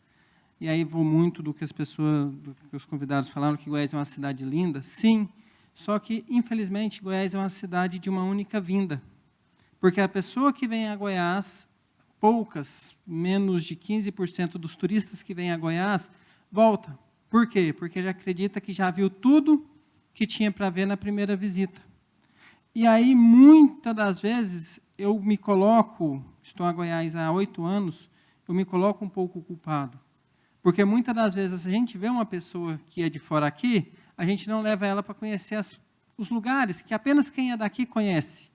e aí vou muito do que os convidados falaram, que Goiás é uma cidade linda, sim, só que, infelizmente, Goiás é uma cidade de uma única vinda. Porque a pessoa que vem a Goiás, menos de 15% dos turistas que vêm a Goiás, volta. Por quê? Porque ele acredita que já viu tudo que tinha para ver na primeira visita. E aí, muitas das vezes, eu me coloco, estou a Goiás há 8 anos, eu me coloco um pouco culpado. Porque muitas das vezes, se a gente vê uma pessoa que é de fora aqui, a gente não leva ela para conhecer os lugares que apenas quem é daqui conhece.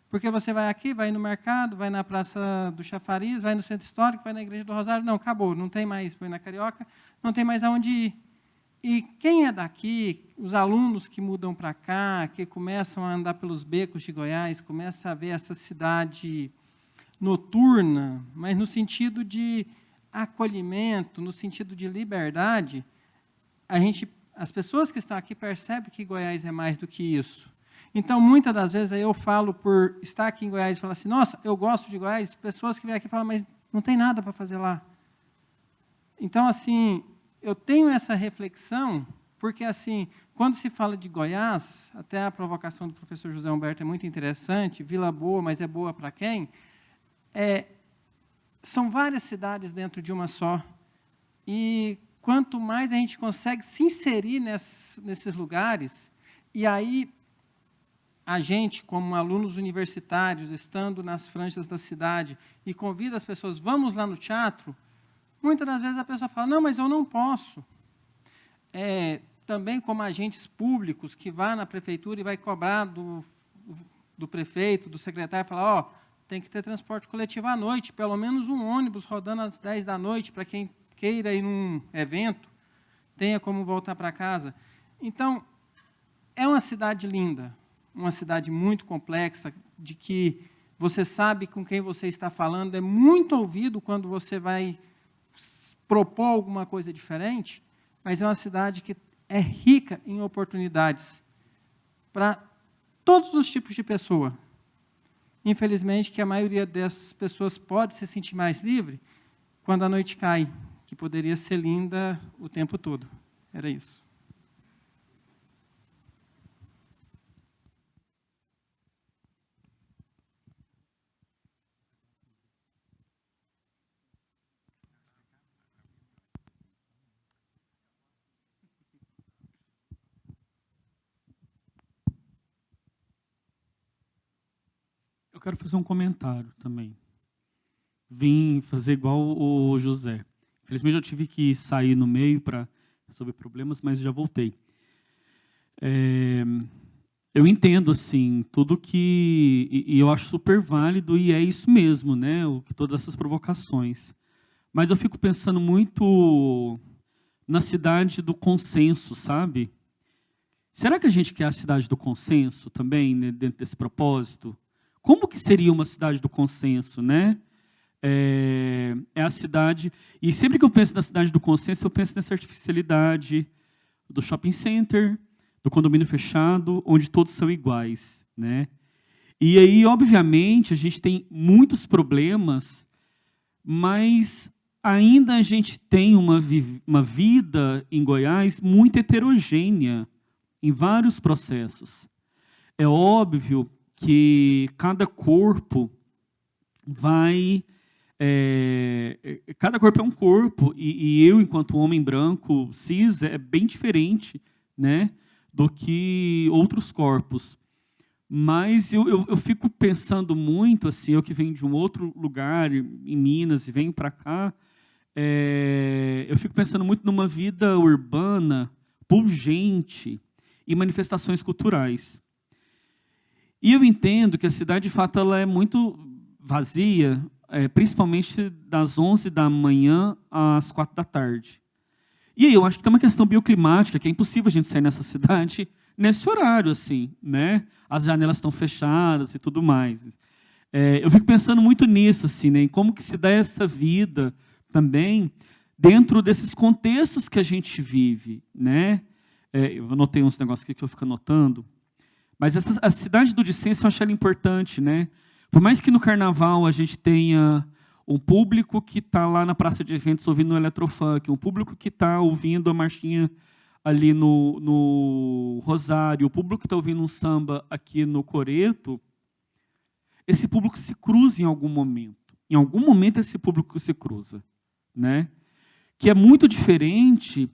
Porque você vai aqui, vai no mercado, vai na Praça do Chafariz, vai no Centro Histórico, vai na Igreja do Rosário, não, acabou, não tem mais, foi na Carioca, não tem mais aonde ir. E quem é daqui, os alunos que mudam para cá, que começam a andar pelos becos de Goiás, começam a ver essa cidade noturna, mas no sentido de acolhimento, no sentido de liberdade, as pessoas que estão aqui percebem que Goiás é mais do que isso. Então, muitas das vezes, eu falo por estar aqui em Goiás e falar assim, nossa, eu gosto de Goiás, pessoas que vêm aqui falam, mas não tem nada para fazer lá. Então, assim, eu tenho essa reflexão, porque, assim, quando se fala de Goiás, até a provocação do professor José Humberto é muito interessante, Vila Boa, mas é boa para quem? São várias cidades dentro de uma só, e quanto mais a gente consegue se inserir nesses lugares, e aí a gente, como alunos universitários, estando nas franjas da cidade, e convida as pessoas, vamos lá no teatro, muitas das vezes a pessoa fala, não, mas eu não posso. Também como agentes públicos, que vá na prefeitura e vai cobrar do prefeito, do secretário, falar, tem que ter transporte coletivo à noite, pelo menos um ônibus rodando às 10 da noite, para quem queira ir num evento, tenha como voltar para casa. Então, é uma cidade linda, uma cidade muito complexa, de que você sabe com quem você está falando, é muito ouvido quando você vai propor alguma coisa diferente, mas é uma cidade que é rica em oportunidades para todos os tipos de pessoa. Infelizmente, que a maioria dessas pessoas pode se sentir mais livre quando a noite cai, que poderia ser linda o tempo todo. Era isso. Eu quero fazer um comentário também. Vim fazer igual o José. Infelizmente, eu tive que sair no meio para resolver problemas, mas já voltei. Eu entendo, assim, tudo que... E eu acho super válido, e é isso mesmo, né? Todas essas provocações. Mas eu fico pensando muito na cidade do consenso, sabe? Será que a gente quer a cidade do consenso também, né, dentro desse propósito? Como que seria uma cidade do consenso, né? É a cidade... E sempre que eu penso na cidade do consenso, eu penso nessa artificialidade do shopping center, do condomínio fechado, onde todos são iguais, né? E aí, obviamente, a gente tem muitos problemas, mas ainda a gente tem uma vida em Goiás muito heterogênea em vários processos. É óbvio que cada corpo vai... cada corpo é um corpo, e eu, enquanto homem branco, cis, é bem diferente, né, do que outros corpos. Mas eu fico pensando muito, assim, eu que venho de um outro lugar, em Minas, e venho para cá, eu fico pensando muito numa vida urbana, pungente e manifestações culturais. E eu entendo que a cidade, de fato, ela é muito vazia, principalmente das 11 da manhã às 4 da tarde. E aí eu acho que tem uma questão bioclimática, que é impossível a gente sair nessa cidade nesse horário, assim, né? As janelas estão fechadas e tudo mais. Eu fico pensando muito nisso, assim, né? Em como que se dá essa vida também dentro desses contextos que a gente vive, né? Eu anotei uns negócios aqui que eu fico anotando. Mas a cidade do dissenso eu acho ela importante, né? Por mais que no carnaval a gente tenha um público que está lá na praça de eventos ouvindo o eletrofunk, um público que está ouvindo a marchinha ali no Rosário, o público que está ouvindo um samba aqui no Coreto, esse público se cruza em algum momento. Em algum momento esse público se cruza, né? Que é muito diferente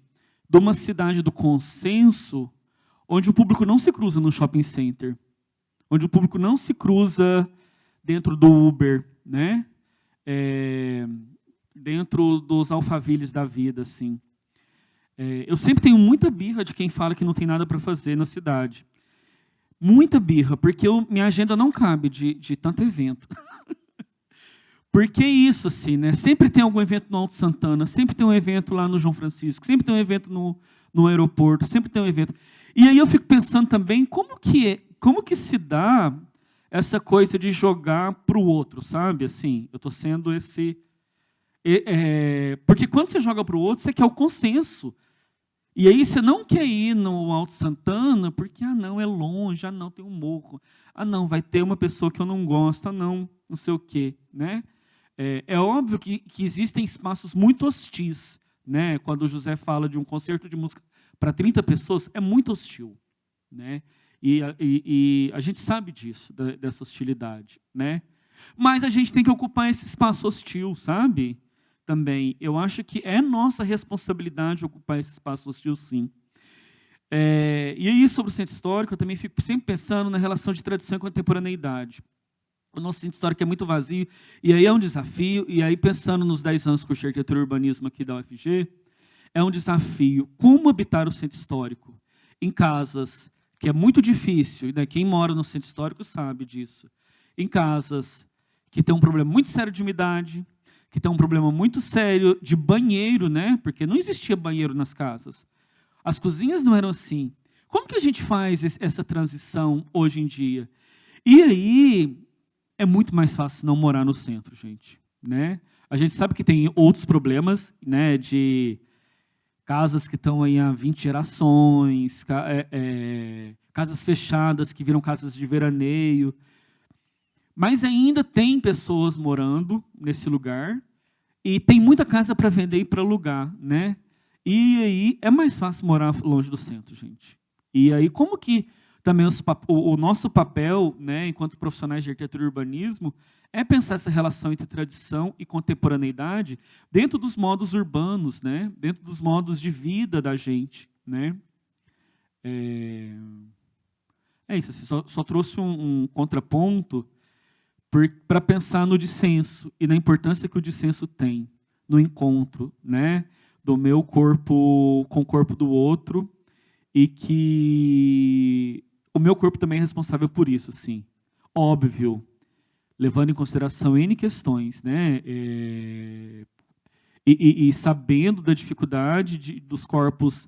de uma cidade do consenso, onde o público não se cruza no shopping center, onde o público não se cruza dentro do Uber, né? Dentro dos alphavilles da vida, assim. Eu sempre tenho muita birra de quem fala que não tem nada para fazer na cidade. Muita birra, porque minha agenda não cabe de tanto evento. Porque é isso, assim, né? Sempre tem algum evento no Alto Santana, sempre tem um evento lá no João Francisco, sempre tem um evento no aeroporto, sempre tem um evento. E aí eu fico pensando também como que se dá essa coisa de jogar para o outro, sabe? Assim, eu estou sendo esse... porque quando você joga para o outro, você quer o consenso. E aí você não quer ir no Alto Santana, porque, não, é longe, não, tem um morro, não, vai ter uma pessoa que eu não gosto, não sei o quê, né? É óbvio que existem espaços muito hostis, né? Quando o José fala de um concerto de música para 30 pessoas, é muito hostil, né? E a gente sabe disso, dessa hostilidade, né? Mas a gente tem que ocupar esse espaço hostil, sabe? Também. Eu acho que é nossa responsabilidade ocupar esse espaço hostil, sim. E aí, sobre o centro histórico, eu também fico sempre pensando na relação de tradição e contemporaneidade. O nosso centro histórico é muito vazio, e aí é um desafio, e aí pensando nos 10 anos curso de arquitetura e urbanismo aqui da UFG, é um desafio. Como habitar o centro histórico em casas, que é muito difícil, né? Quem mora no centro histórico sabe disso, em casas que tem um problema muito sério de umidade, que tem um problema muito sério de banheiro, né? Porque não existia banheiro nas casas. As cozinhas não eram assim. Como que a gente faz essa transição hoje em dia? E aí é muito mais fácil não morar no centro, gente, né? A gente sabe que tem outros problemas, né? De casas que estão aí há 20 gerações, casas fechadas que viram casas de veraneio. Mas ainda tem pessoas morando nesse lugar e tem muita casa para vender e para alugar, né? E aí é mais fácil morar longe do centro, gente. E aí como que também o nosso papel, né, enquanto profissionais de arquitetura e urbanismo, é pensar essa relação entre tradição e contemporaneidade dentro dos modos urbanos, né? Dentro dos modos de vida da gente, né? Isso, assim, só trouxe um contraponto para pensar no dissenso e na importância que o dissenso tem no encontro, né, do meu corpo com o corpo do outro, e que o meu corpo também é responsável por isso, sim. Óbvio, levando em consideração N questões, né, e sabendo da dificuldade dos corpos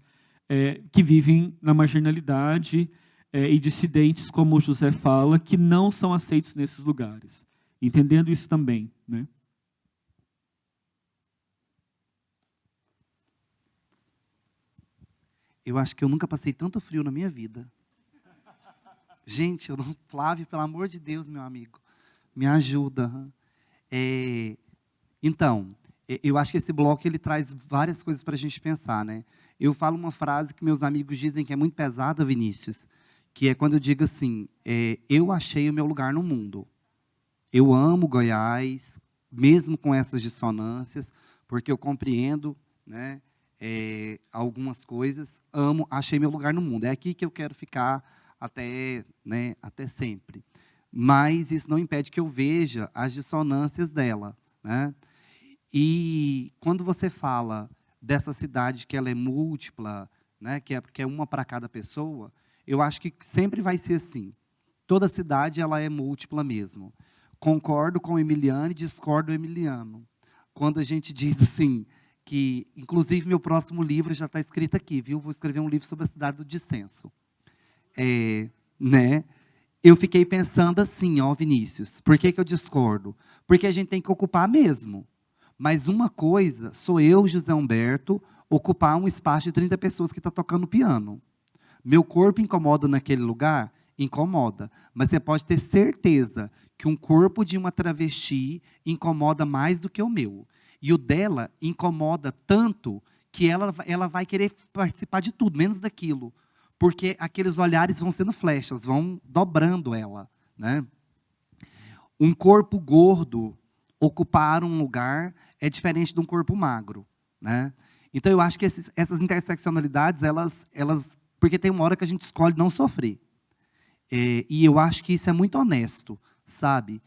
que vivem na marginalidade, e dissidentes, como o José fala, que não são aceitos nesses lugares. Entendendo isso também, né? Eu acho que eu nunca passei tanto frio na minha vida. Gente, Flávio, pelo amor de Deus, meu amigo, me ajuda. Então, eu acho que esse bloco ele traz várias coisas para a gente pensar, né? Eu falo uma frase que meus amigos dizem que é muito pesada, Vinícius, que é quando eu digo assim, eu achei o meu lugar no mundo. Eu amo Goiás, mesmo com essas dissonâncias, porque eu compreendo, né, algumas coisas, achei meu lugar no mundo. É aqui que eu quero ficar até sempre. Mas isso não impede que eu veja as dissonâncias dela, né? E quando você fala dessa cidade que ela é múltipla, né, que é uma para cada pessoa, eu acho que sempre vai ser assim. Toda cidade ela é múltipla mesmo. Concordo com o Emiliano e discordo do Emiliano. Quando a gente diz assim, que, inclusive, meu próximo livro já está escrito aqui, viu? Vou escrever um livro sobre a cidade do dissenso. Né? Eu fiquei pensando assim, ó, Vinícius, por que eu discordo? Porque a gente tem que ocupar mesmo. Mas uma coisa, sou eu, José Humberto, ocupar um espaço de 30 pessoas que estão tocando piano. Meu corpo incomoda naquele lugar? Incomoda. Mas você pode ter certeza que um corpo de uma travesti incomoda mais do que o meu. E o dela incomoda tanto que ela vai querer participar de tudo, menos daquilo. Porque aqueles olhares vão sendo flechas, vão dobrando ela. Né? Um corpo gordo ocupar um lugar é diferente de um corpo magro. Né? Então, eu acho que essas interseccionalidades, elas porque tem uma hora que a gente escolhe não sofrer. E eu acho que isso é muito honesto, sabe?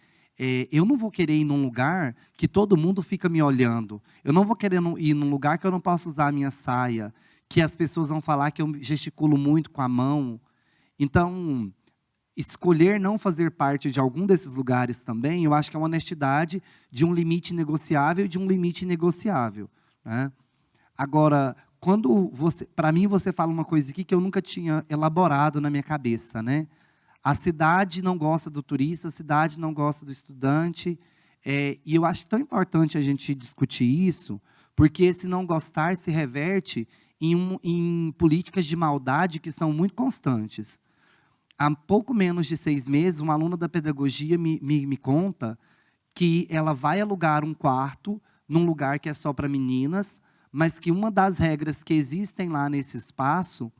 Eu não vou querer ir num lugar que todo mundo fica me olhando. Eu não vou querer ir num lugar que eu não posso usar a minha saia, que as pessoas vão falar que eu gesticulo muito com a mão. Então, escolher não fazer parte de algum desses lugares também, eu acho que é uma honestidade de um limite negociável e de um limite inegociável. Né? Agora, para mim, você fala uma coisa aqui que eu nunca tinha elaborado na minha cabeça, né? A cidade não gosta do turista, a cidade não gosta do estudante, e eu acho tão importante a gente discutir isso, porque esse não gostar se reverte em políticas de maldade que são muito constantes. Há pouco menos de 6 meses, uma aluna da pedagogia me conta que ela vai alugar um quarto num lugar que é só para meninas, mas que uma das regras que existem lá nesse espaço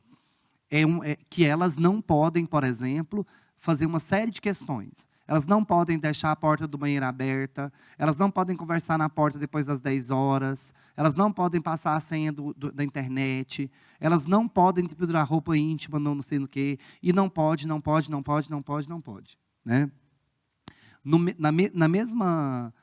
é que elas não podem, por exemplo, fazer uma série de questões. Elas não podem deixar a porta do banheiro aberta, elas não podem conversar na porta depois das 10 horas, elas não podem passar a senha da internet, elas não podem pendurar roupa íntima, não sei no quê, e não pode. Né? Na mesma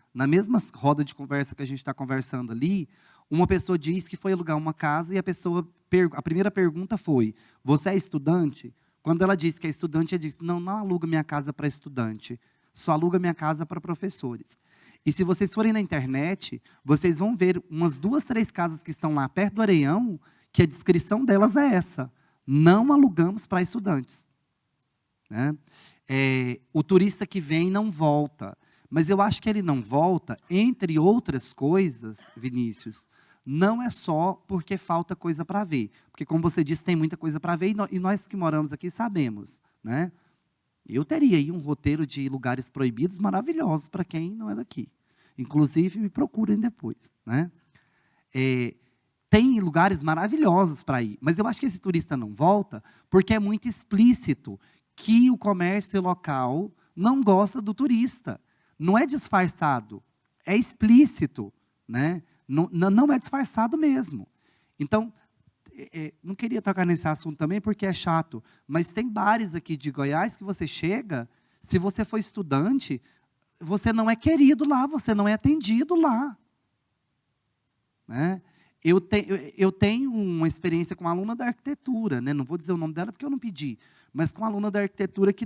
roda de conversa que a gente está conversando ali, uma pessoa diz que foi alugar uma casa e a primeira pergunta foi, você é estudante? Quando ela disse que é estudante, ela disse, não aluga minha casa para estudante, só aluga minha casa para professores. E se vocês forem na internet, vocês vão ver umas 2, 3 casas que estão lá perto do Areião, que a descrição delas é essa, não alugamos para estudantes. Né? O turista que vem não volta. Mas eu acho que ele não volta, entre outras coisas, Vinícius, não é só porque falta coisa para ver. Porque, como você disse, tem muita coisa para ver, e nós que moramos aqui sabemos. Né? Eu teria aí um roteiro de lugares proibidos maravilhosos para quem não é daqui. Inclusive, me procurem depois. Né? Tem lugares maravilhosos para ir, mas eu acho que esse turista não volta porque é muito explícito que o comércio local não gosta do turista. Não é disfarçado, é explícito, né? Não é disfarçado mesmo. Então, não queria tocar nesse assunto também, porque é chato, mas tem bares aqui de Goiás que você chega, se você for estudante, você não é querido lá, você não é atendido lá. Né? Eu tenho uma experiência com uma aluna da arquitetura, né? Não vou dizer o nome dela porque eu não pedi, mas com uma aluna da arquitetura que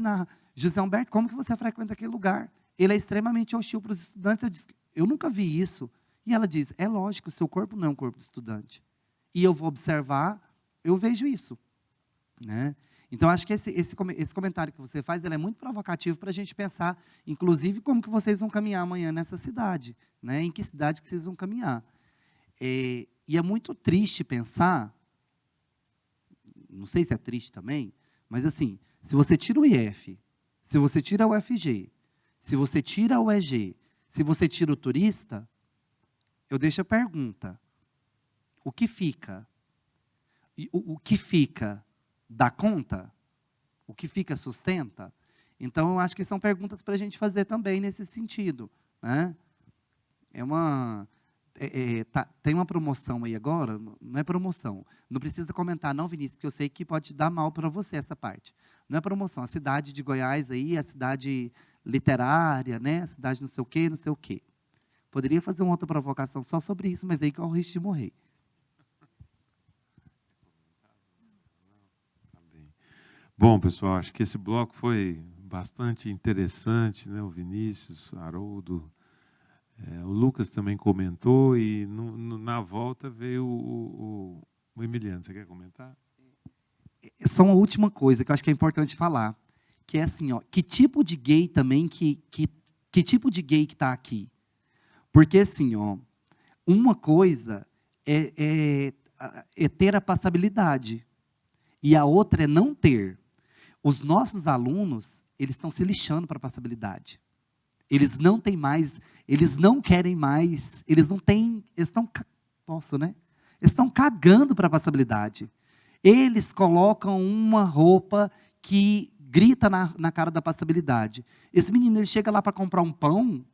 José Humberto, como que você frequenta aquele lugar? Ele é extremamente hostil para os estudantes. Eu disse, eu nunca vi isso. E ela diz, é lógico, o seu corpo não é um corpo de estudante. E eu vou observar, eu vejo isso. Né? Então, acho que esse comentário que você faz, ele é muito provocativo para a gente pensar, inclusive, como que vocês vão caminhar amanhã nessa cidade. Né? Em que cidade que vocês vão caminhar. E é muito triste pensar, não sei se é triste também, mas assim, se você tira o IF, se você tira o UFG, se você tira o EG, se você tira o turista, eu deixo a pergunta, o que fica? O que fica dá conta? O que fica sustenta? Então, eu acho que são perguntas para a gente fazer também nesse sentido. Né? Tem uma promoção aí agora, não é promoção, não precisa comentar não, Vinícius, porque eu sei que pode dar mal para você essa parte. Não é promoção, a cidade de Goiás aí, a cidade literária, né? A cidade não sei o quê, não sei o quê. Poderia fazer uma outra provocação só sobre isso, mas aí corre o risco de morrer. Bom, pessoal, acho que esse bloco foi bastante interessante, né? O Vinícius, Haroldo, o Lucas também comentou, e na volta veio o Emiliano. Você quer comentar? Só uma última coisa que eu acho que é importante falar, que é assim, ó, que tipo de gay também, que tipo de gay que está aqui? Porque assim, ó, uma coisa é ter a passabilidade, e a outra é não ter. Os nossos alunos, eles estão se lixando para a passabilidade. Eles não têm mais, eles não querem mais, eles não têm, eles estão, posso, né? Eles estão cagando para a passabilidade. Eles colocam uma roupa que grita na cara da passabilidade. Esse menino, ele chega lá para comprar um pão,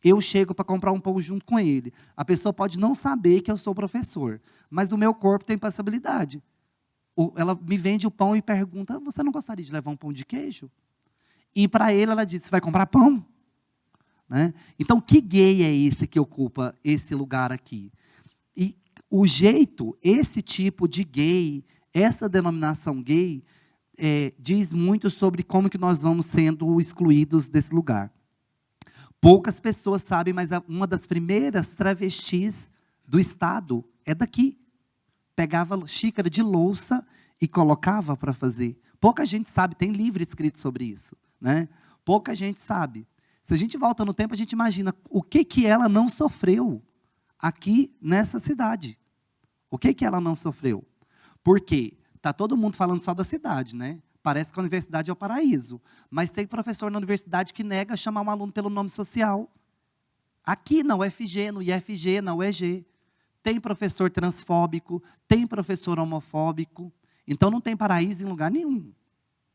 eu chego para comprar um pão junto com ele. A pessoa pode não saber que eu sou professor, mas o meu corpo tem passabilidade. Ela me vende o pão e pergunta, você não gostaria de levar um pão de queijo? E para ele, ela diz, você vai comprar pão? Né? Então, que gay é esse que ocupa esse lugar aqui? E o jeito, esse tipo de gay, essa denominação gay, diz muito sobre como que nós vamos sendo excluídos desse lugar. Poucas pessoas sabem, mas uma das primeiras travestis do Estado é daqui. Pegava xícara de louça e colocava para fazer. Pouca gente sabe, tem livro escrito sobre isso. Né? Pouca gente sabe. Se a gente volta no tempo, a gente imagina o que ela não sofreu aqui nessa cidade. O que ela não sofreu? Porque está todo mundo falando só da cidade, né? Parece que a universidade é o paraíso. Mas tem professor na universidade que nega chamar um aluno pelo nome social. Aqui na UFG, no IFG, na UEG. Tem professor transfóbico, tem professor homofóbico. Então, não tem paraíso em lugar nenhum.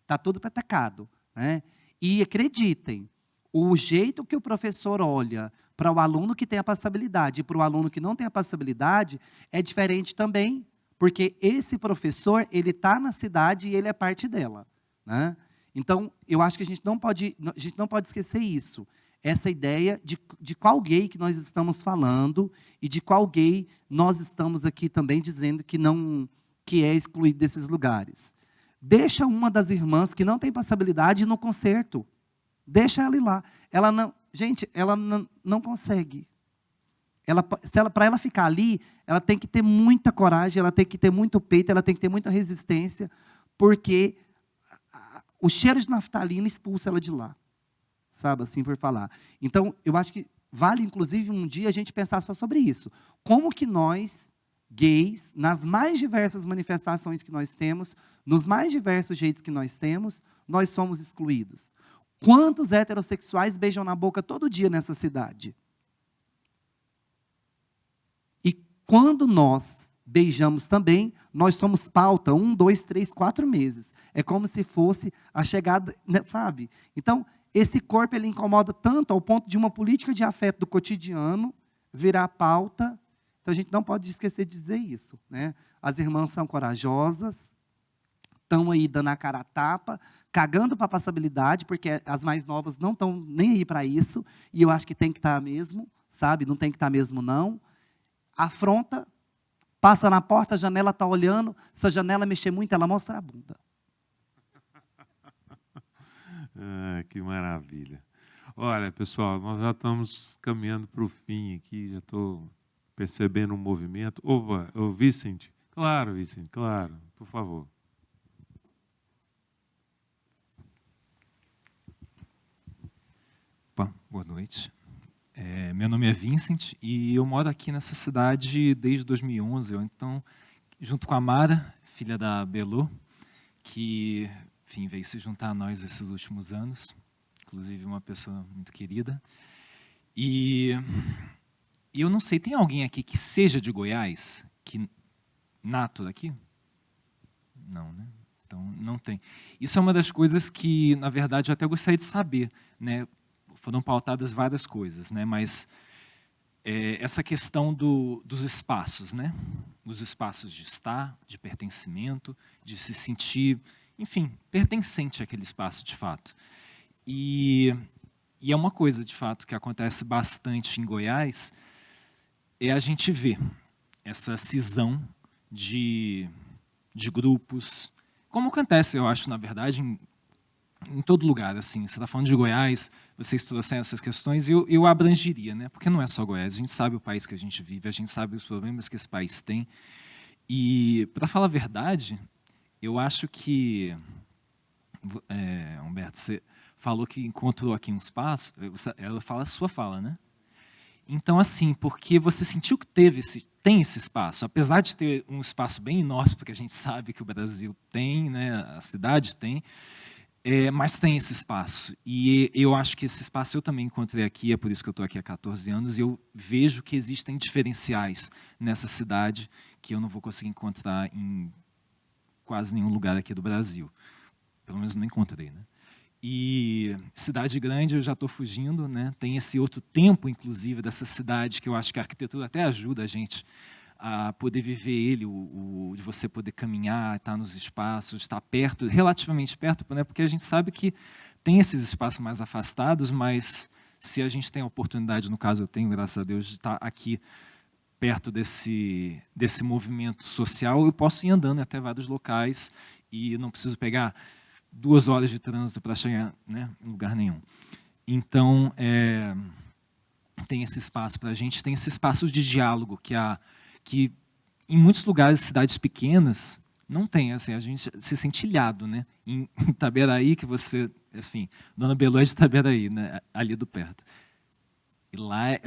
Está tudo petecado. Né? E acreditem, o jeito que o professor olha para o aluno que tem a passabilidade e para o aluno que não tem a passabilidade é diferente também, porque esse professor, ele está na cidade e ele é parte dela. Né? Então, eu acho que a gente não pode esquecer isso. Essa ideia de qual gay que nós estamos falando e de qual gay nós estamos aqui também dizendo que é excluído desses lugares. Deixa uma das irmãs que não tem passabilidade no concerto. Deixa ela ir lá. Ela não consegue. Para ela ficar ali, ela tem que ter muita coragem, ela tem que ter muito peito, ela tem que ter muita resistência, porque o cheiro de naftalina expulsa ela de lá. Sabe, assim por falar. Então, eu acho que vale, inclusive, um dia a gente pensar só sobre isso. Como que nós, gays, nas mais diversas manifestações que nós temos, nos mais diversos jeitos que nós temos, nós somos excluídos. Quantos heterossexuais beijam na boca todo dia nessa cidade? E quando nós beijamos também, nós somos pauta 1, 2, 3, 4 meses. É como se fosse a chegada, né, sabe? Então, esse corpo ele incomoda tanto ao ponto de uma política de afeto do cotidiano virar pauta. Então, a gente não pode esquecer de dizer isso. Né? As irmãs são corajosas, estão aí dando a cara a tapa, cagando para a passabilidade, porque as mais novas não estão nem aí para isso, e eu acho que tem que estar mesmo, sabe? Não tem que estar mesmo, não. Afronta, passa na porta, a janela está olhando, se a janela mexer muito, ela mostra a bunda. Que maravilha. Olha, pessoal, nós já estamos caminhando para o fim aqui, já estou percebendo um movimento. Ô, Vicente, claro, por favor. Opa, boa noite. Meu nome é Vincent e eu moro aqui nessa cidade desde 2011, então, junto com a Mara, filha da Belô, que, enfim, veio se juntar a nós esses últimos anos, inclusive uma pessoa muito querida. E eu não sei, tem alguém aqui que seja de Goiás, que nato daqui? Não, né? Então, não tem. Isso é uma das coisas que, na verdade, eu até gostaria de saber, né? Foram pautadas várias coisas, né? Mas essa questão dos espaços, né? Os espaços de estar, de pertencimento, de se sentir, enfim, pertencente àquele espaço, de fato. E é uma coisa, de fato, que acontece bastante em Goiás, é a gente ver essa cisão de grupos, como acontece, eu acho, na verdade, em todo lugar, assim, você está falando de Goiás, vocês trouxeram essas questões, eu abrangeria, né? Porque não é só Goiás, a gente sabe o país que a gente vive, a gente sabe os problemas que esse país tem, e, para falar a verdade, eu acho que, Humberto, você falou que encontrou aqui um espaço, ela fala a sua fala, né? Então, assim, porque você sentiu que tem esse espaço, apesar de ter um espaço bem inóspito, que a gente sabe que o Brasil tem, né, a cidade tem, mas tem esse espaço. E eu acho que esse espaço eu também encontrei aqui, é por isso que eu estou aqui há 14 anos, e eu vejo que existem diferenciais nessa cidade que eu não vou conseguir encontrar em quase nenhum lugar aqui do Brasil. Pelo menos não encontrei, né? E cidade grande eu já estou fugindo, né? Tem esse outro tempo, inclusive, dessa cidade, que eu acho que a arquitetura até ajuda a gente a poder viver ele, de você poder caminhar, estar nos espaços, estar perto, relativamente perto, né? Porque a gente sabe que tem esses espaços mais afastados, mas se a gente tem a oportunidade, no caso eu tenho, graças a Deus, de estar aqui perto desse movimento social, eu posso ir andando até vários locais e não preciso pegar 2 horas de trânsito para chegar, né, em lugar nenhum. Então, tem esse espaço para a gente, tem esses espaços de diálogo que em muitos lugares, cidades pequenas, não tem. Assim, a gente se sente ilhado, né? Em Itaberaí, que você, enfim, Dona Belô é de Itaberaí, né, ali do perto. E lá é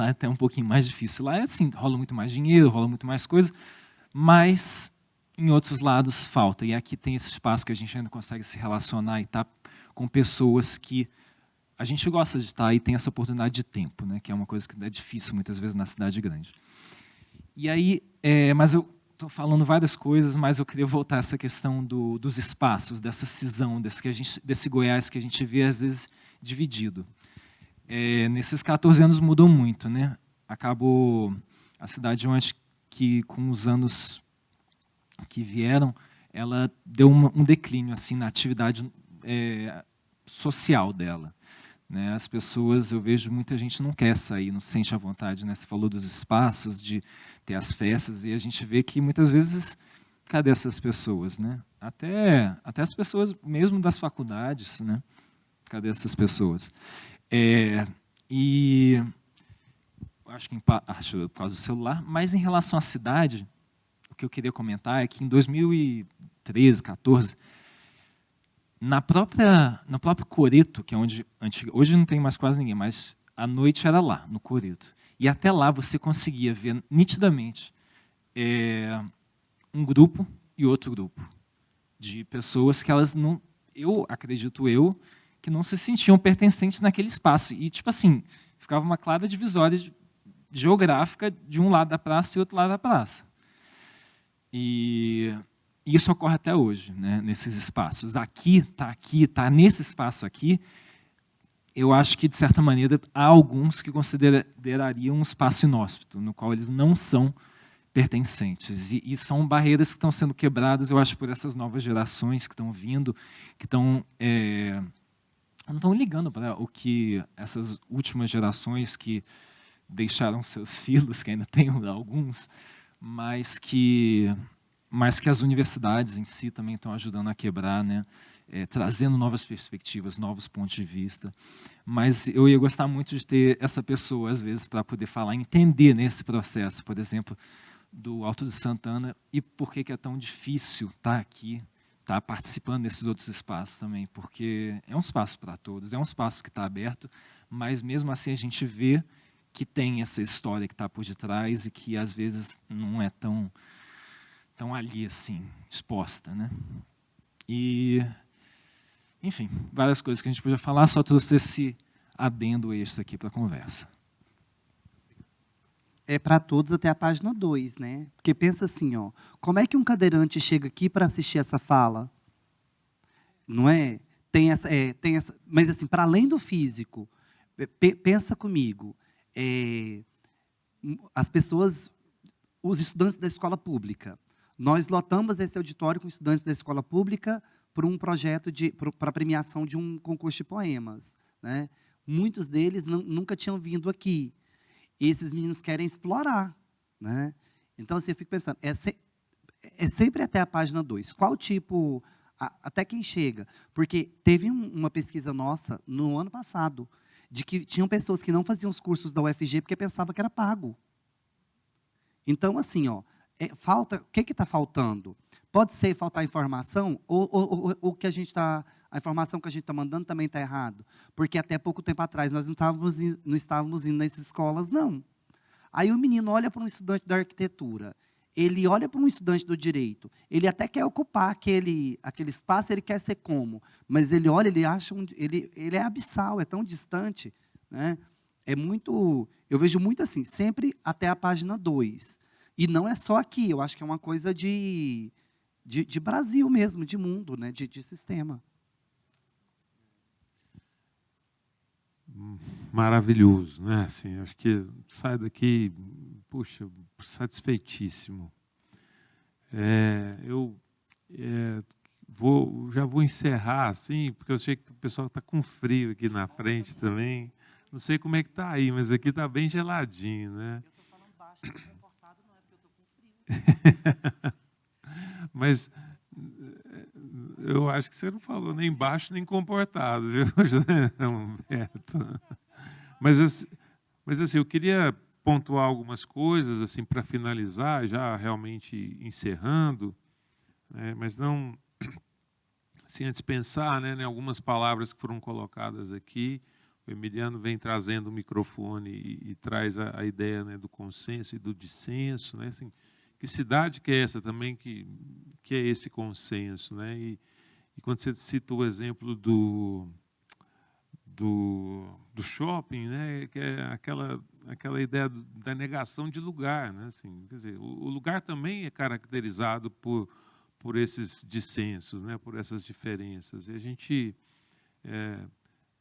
até um pouquinho mais difícil. Lá é assim, rola muito mais dinheiro, rola muito mais coisa, mas em outros lados falta. E aqui tem esse espaço que a gente ainda consegue se relacionar e estar com pessoas que a gente gosta de estar e tem essa oportunidade de tempo, né? Que é uma coisa que é difícil muitas vezes na cidade grande. E aí, mas eu estou falando várias coisas, mas eu queria voltar a essa questão dos espaços, dessa cisão, desse Goiás que a gente vê às vezes dividido. Nesses 14 anos mudou muito, né? Acabou a cidade, eu acho que com os anos que vieram, ela deu um declínio assim na atividade social dela, né? As pessoas, eu vejo muita gente não quer sair, não se sente à vontade, né? Você falou dos espaços, de ter as festas, e a gente vê que muitas vezes, cadê essas pessoas, né? Até as pessoas mesmo das faculdades, né? Cadê essas pessoas? E acho que por causa do celular, mas em relação à cidade, o que eu queria comentar é que em 2013, 14, no próprio Coreto, que é onde hoje não tem mais quase ninguém, mas à noite era lá, no Coreto. E até lá você conseguia ver nitidamente um grupo e outro grupo de pessoas que elas não, acredito que não se sentiam pertencentes naquele espaço. E, tipo assim, ficava uma clara divisória geográfica de um lado da praça e outro lado da praça. E isso ocorre até hoje, né, nesses espaços. Aqui, nesse espaço aqui, eu acho que, de certa maneira, há alguns que considerariam um espaço inóspito, no qual eles não são pertencentes. E são barreiras que estão sendo quebradas, eu acho, por essas novas gerações que estão vindo, que estão não estão ligando para o que essas últimas gerações que deixaram seus filhos, que ainda tem alguns, mas que as universidades em si também estão ajudando a quebrar, né? Trazendo novas perspectivas, novos pontos de vista. Mas eu ia gostar muito de ter essa pessoa, às vezes, para poder falar, entender nesse processo, por exemplo, do Alto de Santana, e por que é tão difícil estar aqui, estar participando desses outros espaços também, porque é um espaço para todos, é um espaço que está aberto, mas mesmo assim a gente vê que tem essa história que está por detrás e que às vezes não é tão ali assim, exposta, né? E, enfim, várias coisas que a gente podia falar, só trouxe esse adendo extra aqui para a conversa. É para todos até a página 2, né? Porque pensa assim, ó, como é que um cadeirante chega aqui para assistir essa fala? Não é? Tem essa, mas assim, para além do físico, pensa comigo, as pessoas, os estudantes da escola pública, nós lotamos esse auditório com estudantes da escola pública por um projeto para premiação de um concurso de poemas, né? Muitos deles nunca tinham vindo aqui. E esses meninos querem explorar, né? Então, assim, eu fico pensando, é sempre até a página 2. Qual tipo, até quem chega? Porque teve uma pesquisa nossa, no ano passado, de que tinham pessoas que não faziam os cursos da UFG porque pensavam que era pago. Então, assim, ó, falta, o que está faltando? Pode ser faltar informação, ou que a informação que a gente está mandando também está errado. Porque até pouco tempo atrás nós não estávamos indo nessas escolas, não. Aí o menino olha para um estudante da arquitetura, ele olha para um estudante do direito, ele até quer ocupar aquele espaço, ele quer ser como, mas ele olha, ele acha, ele é abissal, é tão distante, né? É muito, eu vejo muito assim, sempre até a página 2. E não é só aqui, eu acho que é uma coisa de Brasil mesmo, de mundo, né? de sistema. Maravilhoso, né? Assim, acho que sai daqui, puxa, satisfeitíssimo. Já vou encerrar, assim, porque eu sei que o pessoal está com frio aqui na frente também. Não sei como é que está aí, mas aqui está bem geladinho, né? Eu estou falando baixo, estou comportado, não é porque eu estou com frio. Mas eu acho que você não falou nem baixo nem comportado, viu, José Humberto? Mas assim, eu queria pontuar algumas coisas assim para finalizar, já realmente encerrando, né, mas não assim, antes de pensar, né, em algumas palavras que foram colocadas aqui. O Emiliano vem trazendo o microfone e traz a ideia, né, do consenso e do dissenso, né, assim, que cidade que é essa também que é esse consenso, né? E quando você cita o exemplo do shopping, né? Que é aquela ideia da negação de lugar, né? Assim, quer dizer, o lugar também é caracterizado por esses dissensos, né? Por essas diferenças. E a gente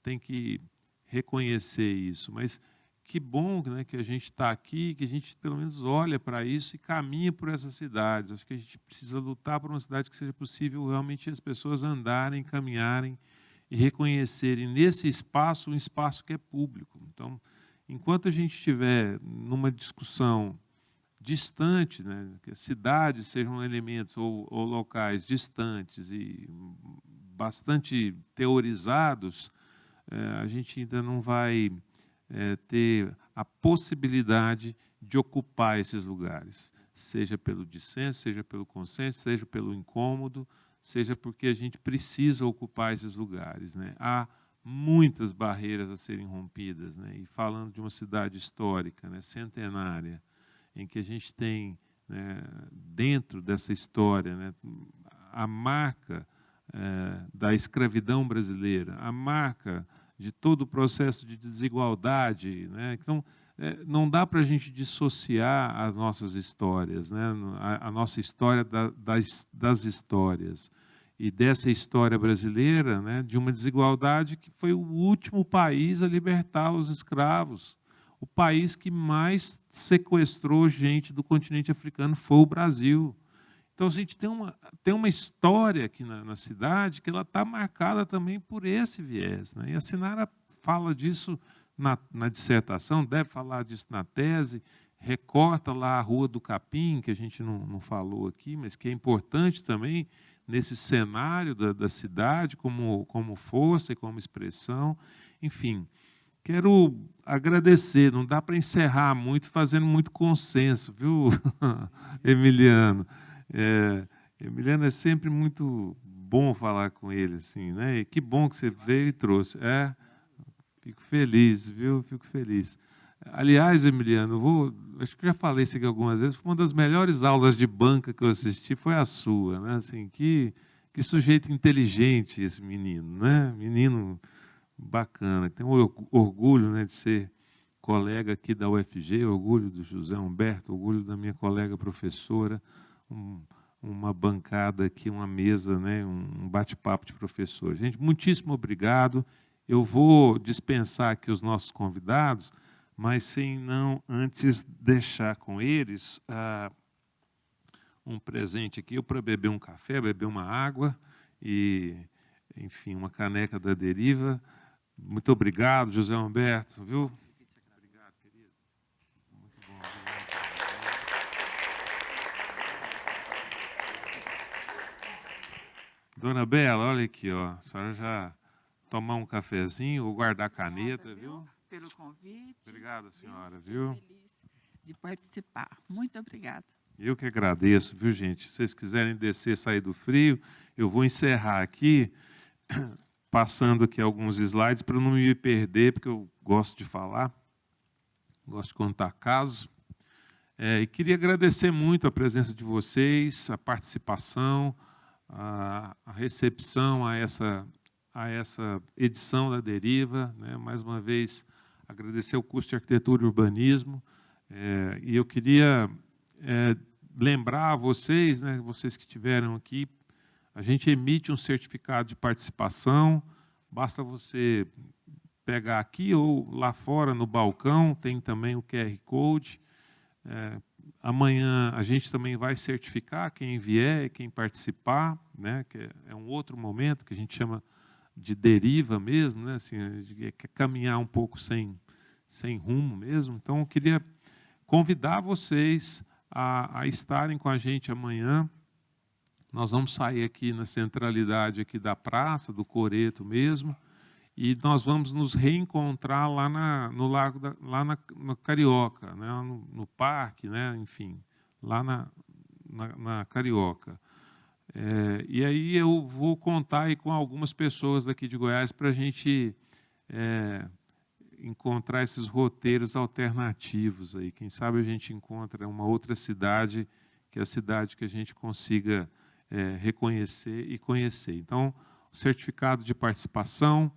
tem que reconhecer isso, mas que bom, né, que a gente está aqui, que a gente pelo menos olha para isso e caminha por essas cidades. Acho que a gente precisa lutar por uma cidade que seja possível realmente as pessoas andarem, caminharem e reconhecerem nesse espaço um espaço que é público. Então, enquanto a gente estiver numa discussão distante, né, que as cidades sejam elementos ou locais distantes e bastante teorizados, a gente ainda não vai ter a possibilidade de ocupar esses lugares, seja pelo dissenso, seja pelo consenso, seja pelo incômodo, seja porque a gente precisa ocupar esses lugares, né? Há muitas barreiras a serem rompidas, né? E falando de uma cidade histórica, né, centenária, em que a gente tem, né, dentro dessa história, né, a marca da escravidão brasileira, a marca de todo o processo de desigualdade, né? Então, não dá para a gente dissociar as nossas histórias, né? A nossa história das histórias. E dessa história brasileira, né, de uma desigualdade que foi o último país a libertar os escravos. O país que mais sequestrou gente do continente africano foi o Brasil. Então, a gente tem uma história aqui na cidade que ela está marcada também por esse viés, né? E a Sinara fala disso na dissertação, deve falar disso na tese, recorta lá a Rua do Capim, que a gente não falou aqui, mas que é importante também nesse cenário da cidade como força e como expressão. Enfim, quero agradecer, não dá para encerrar muito fazendo muito consenso, viu, Emiliano? Emiliano, é sempre muito bom falar com ele, assim, né? E que bom que você veio e trouxe. Fico feliz, viu? Fico feliz. Aliás, Emiliano, acho que já falei isso aqui algumas vezes, uma das melhores aulas de banca que eu assisti foi a sua, né? Assim, que sujeito inteligente esse menino, né? Menino bacana, tem um orgulho, né, de ser colega aqui da UFG, orgulho do José Humberto, orgulho da minha colega professora, uma bancada aqui, uma mesa, né, um bate-papo de professor. Gente, muitíssimo obrigado. Eu vou dispensar aqui os nossos convidados, mas sem não antes deixar com eles um presente aqui, para beber um café, beber uma água e, enfim, uma caneca da Deriva. Muito obrigado, José Humberto, viu? Obrigado, querido. Muito bom. Obrigado. Dona Bela, olha aqui, ó. A senhora já tomar um cafezinho ou guardar a caneta, viu? Pelo convite. Obrigado, senhora, viu? Estou feliz de participar. Muito obrigada. Eu que agradeço, viu, gente? Se vocês quiserem descer, sair do frio, eu vou encerrar aqui, passando aqui alguns slides para não me perder, porque eu gosto de falar, gosto de contar casos. E queria agradecer muito a presença de vocês, a participação, a recepção a essa edição da Deriva, né? Mais uma vez, agradecer o curso de Arquitetura e Urbanismo. E eu queria lembrar a vocês, né, vocês que estiveram aqui, a gente emite um certificado de participação, basta você pegar aqui ou lá fora no balcão, tem também o QR Code. Amanhã a gente também vai certificar quem vier, quem participar, né, que é um outro momento que a gente chama de deriva mesmo, né, assim, quer caminhar um pouco sem rumo mesmo. Então, eu queria convidar vocês a estarem com a gente amanhã. Nós vamos sair aqui na centralidade aqui da praça, do Coreto mesmo, e nós vamos nos reencontrar lá no Lago, lá na Carioca, né, no parque, né, enfim, lá na Carioca. E aí eu vou contar aí com algumas pessoas daqui de Goiás para a gente encontrar esses roteiros alternativos aí. Quem sabe a gente encontra uma outra cidade, que é a cidade que a gente consiga reconhecer e conhecer. Então, o certificado de participação.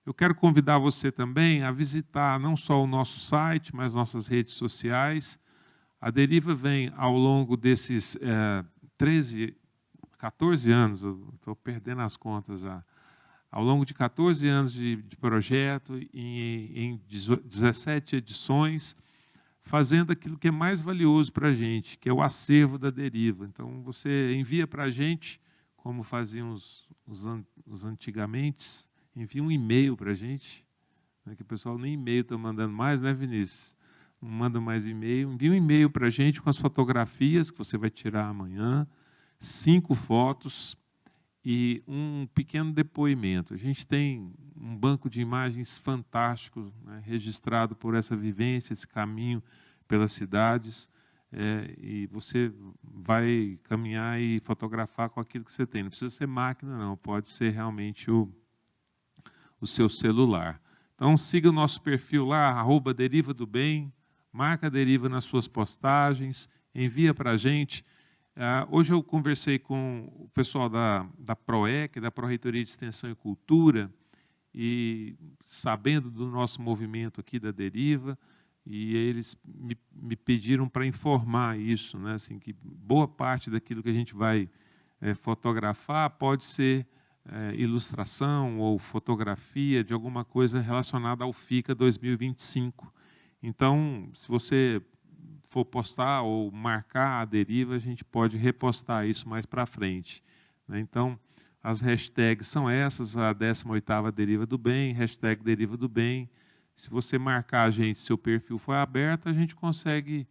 Eu quero convidar você também a visitar não só o nosso site, mas nossas redes sociais. A Deriva vem, ao longo desses 14 anos, eu estou perdendo as contas já, ao longo de 14 anos de projeto, em 17 edições, fazendo aquilo que é mais valioso para a gente, que é o acervo da Deriva. Então, você envia para a gente, como faziam os antigamente, envia um e-mail para a gente, né, que o pessoal nem e-mail está mandando mais, né, Vinícius? Não manda mais e-mail. Envia um e-mail para a gente com as fotografias que você vai tirar amanhã, 5 fotos e um pequeno depoimento. A gente tem um banco de imagens fantástico, né, registrado por essa vivência, esse caminho pelas cidades, e você vai caminhar e fotografar com aquilo que você tem. Não precisa ser máquina, não, pode ser realmente o seu celular. Então, siga o nosso perfil lá, @Deriva do Bem, marca a Deriva nas suas postagens, envia para a gente. Hoje eu conversei com o pessoal da PROEC, da Pró-Reitoria de Extensão e Cultura, e sabendo do nosso movimento aqui da Deriva, e eles me pediram para informar isso, né, assim, que boa parte daquilo que a gente vai fotografar pode ser ilustração ou fotografia de alguma coisa relacionada ao FICA 2025. Então, se você for postar ou marcar a Deriva, a gente pode repostar isso mais para frente, né? Então, as hashtags são essas, a 18ª Deriva do Bem, hashtag Deriva do Bem. Se você marcar a gente, seu perfil foi aberto, a gente consegue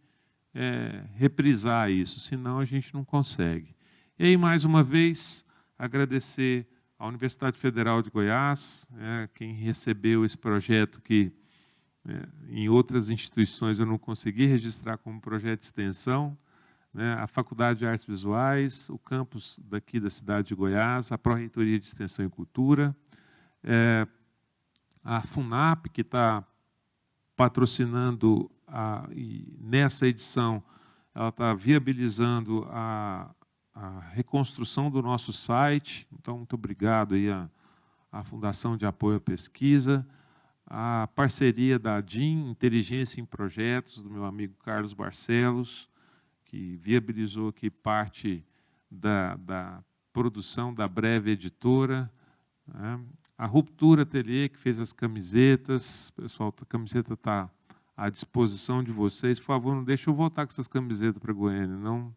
reprisar isso, senão a gente não consegue. E aí, mais uma vez, agradecer à Universidade Federal de Goiás, quem recebeu esse projeto que em outras instituições eu não consegui registrar como projeto de extensão, né, a Faculdade de Artes Visuais, o campus daqui da cidade de Goiás, a Pró-Reitoria de Extensão e Cultura, a FUNAP, que está patrocinando, e nessa edição, ela está viabilizando a reconstrução do nosso site. Então, muito obrigado aí à Fundação de Apoio à Pesquisa, a parceria da ADIM, Inteligência em Projetos, do meu amigo Carlos Barcelos, que viabilizou aqui parte da produção da Breve Editora, né? A Ruptura Ateliê, que fez as camisetas. Pessoal, a camiseta está à disposição de vocês. Por favor, não deixe eu voltar com essas camisetas para Goiânia. Não,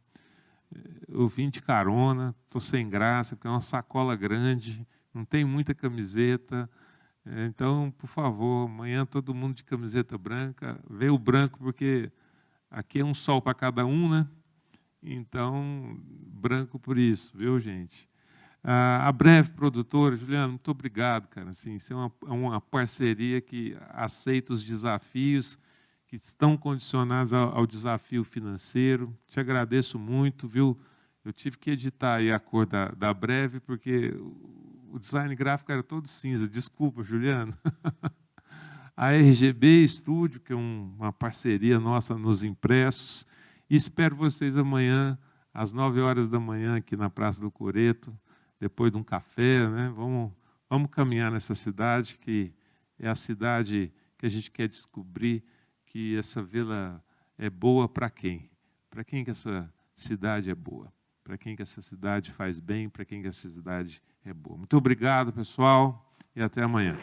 eu vim de carona, estou sem graça, porque é uma sacola grande, não tem muita camiseta. Então, por favor, amanhã todo mundo de camiseta branca. Veio o branco porque aqui é um sol para cada um, né? Então, branco por isso, viu, gente? A Breve Produtora, Juliano, muito obrigado, cara. Assim, isso é uma parceria que aceita os desafios que estão condicionados ao desafio financeiro. Te agradeço muito, viu? Eu tive que editar aí a cor da Breve, porque o design gráfico era todo cinza. Desculpa, Juliano. A RGB Studio, que é uma parceria nossa nos impressos. E espero vocês amanhã, às 9h da manhã, aqui na Praça do Coreto, depois de um café, né? Vamos caminhar nessa cidade, que é a cidade que a gente quer descobrir que essa vila é boa para quem? Para quem que essa cidade é boa? Para quem que essa cidade faz bem? Para quem que essa cidade é boa? Muito obrigado, pessoal, e até amanhã.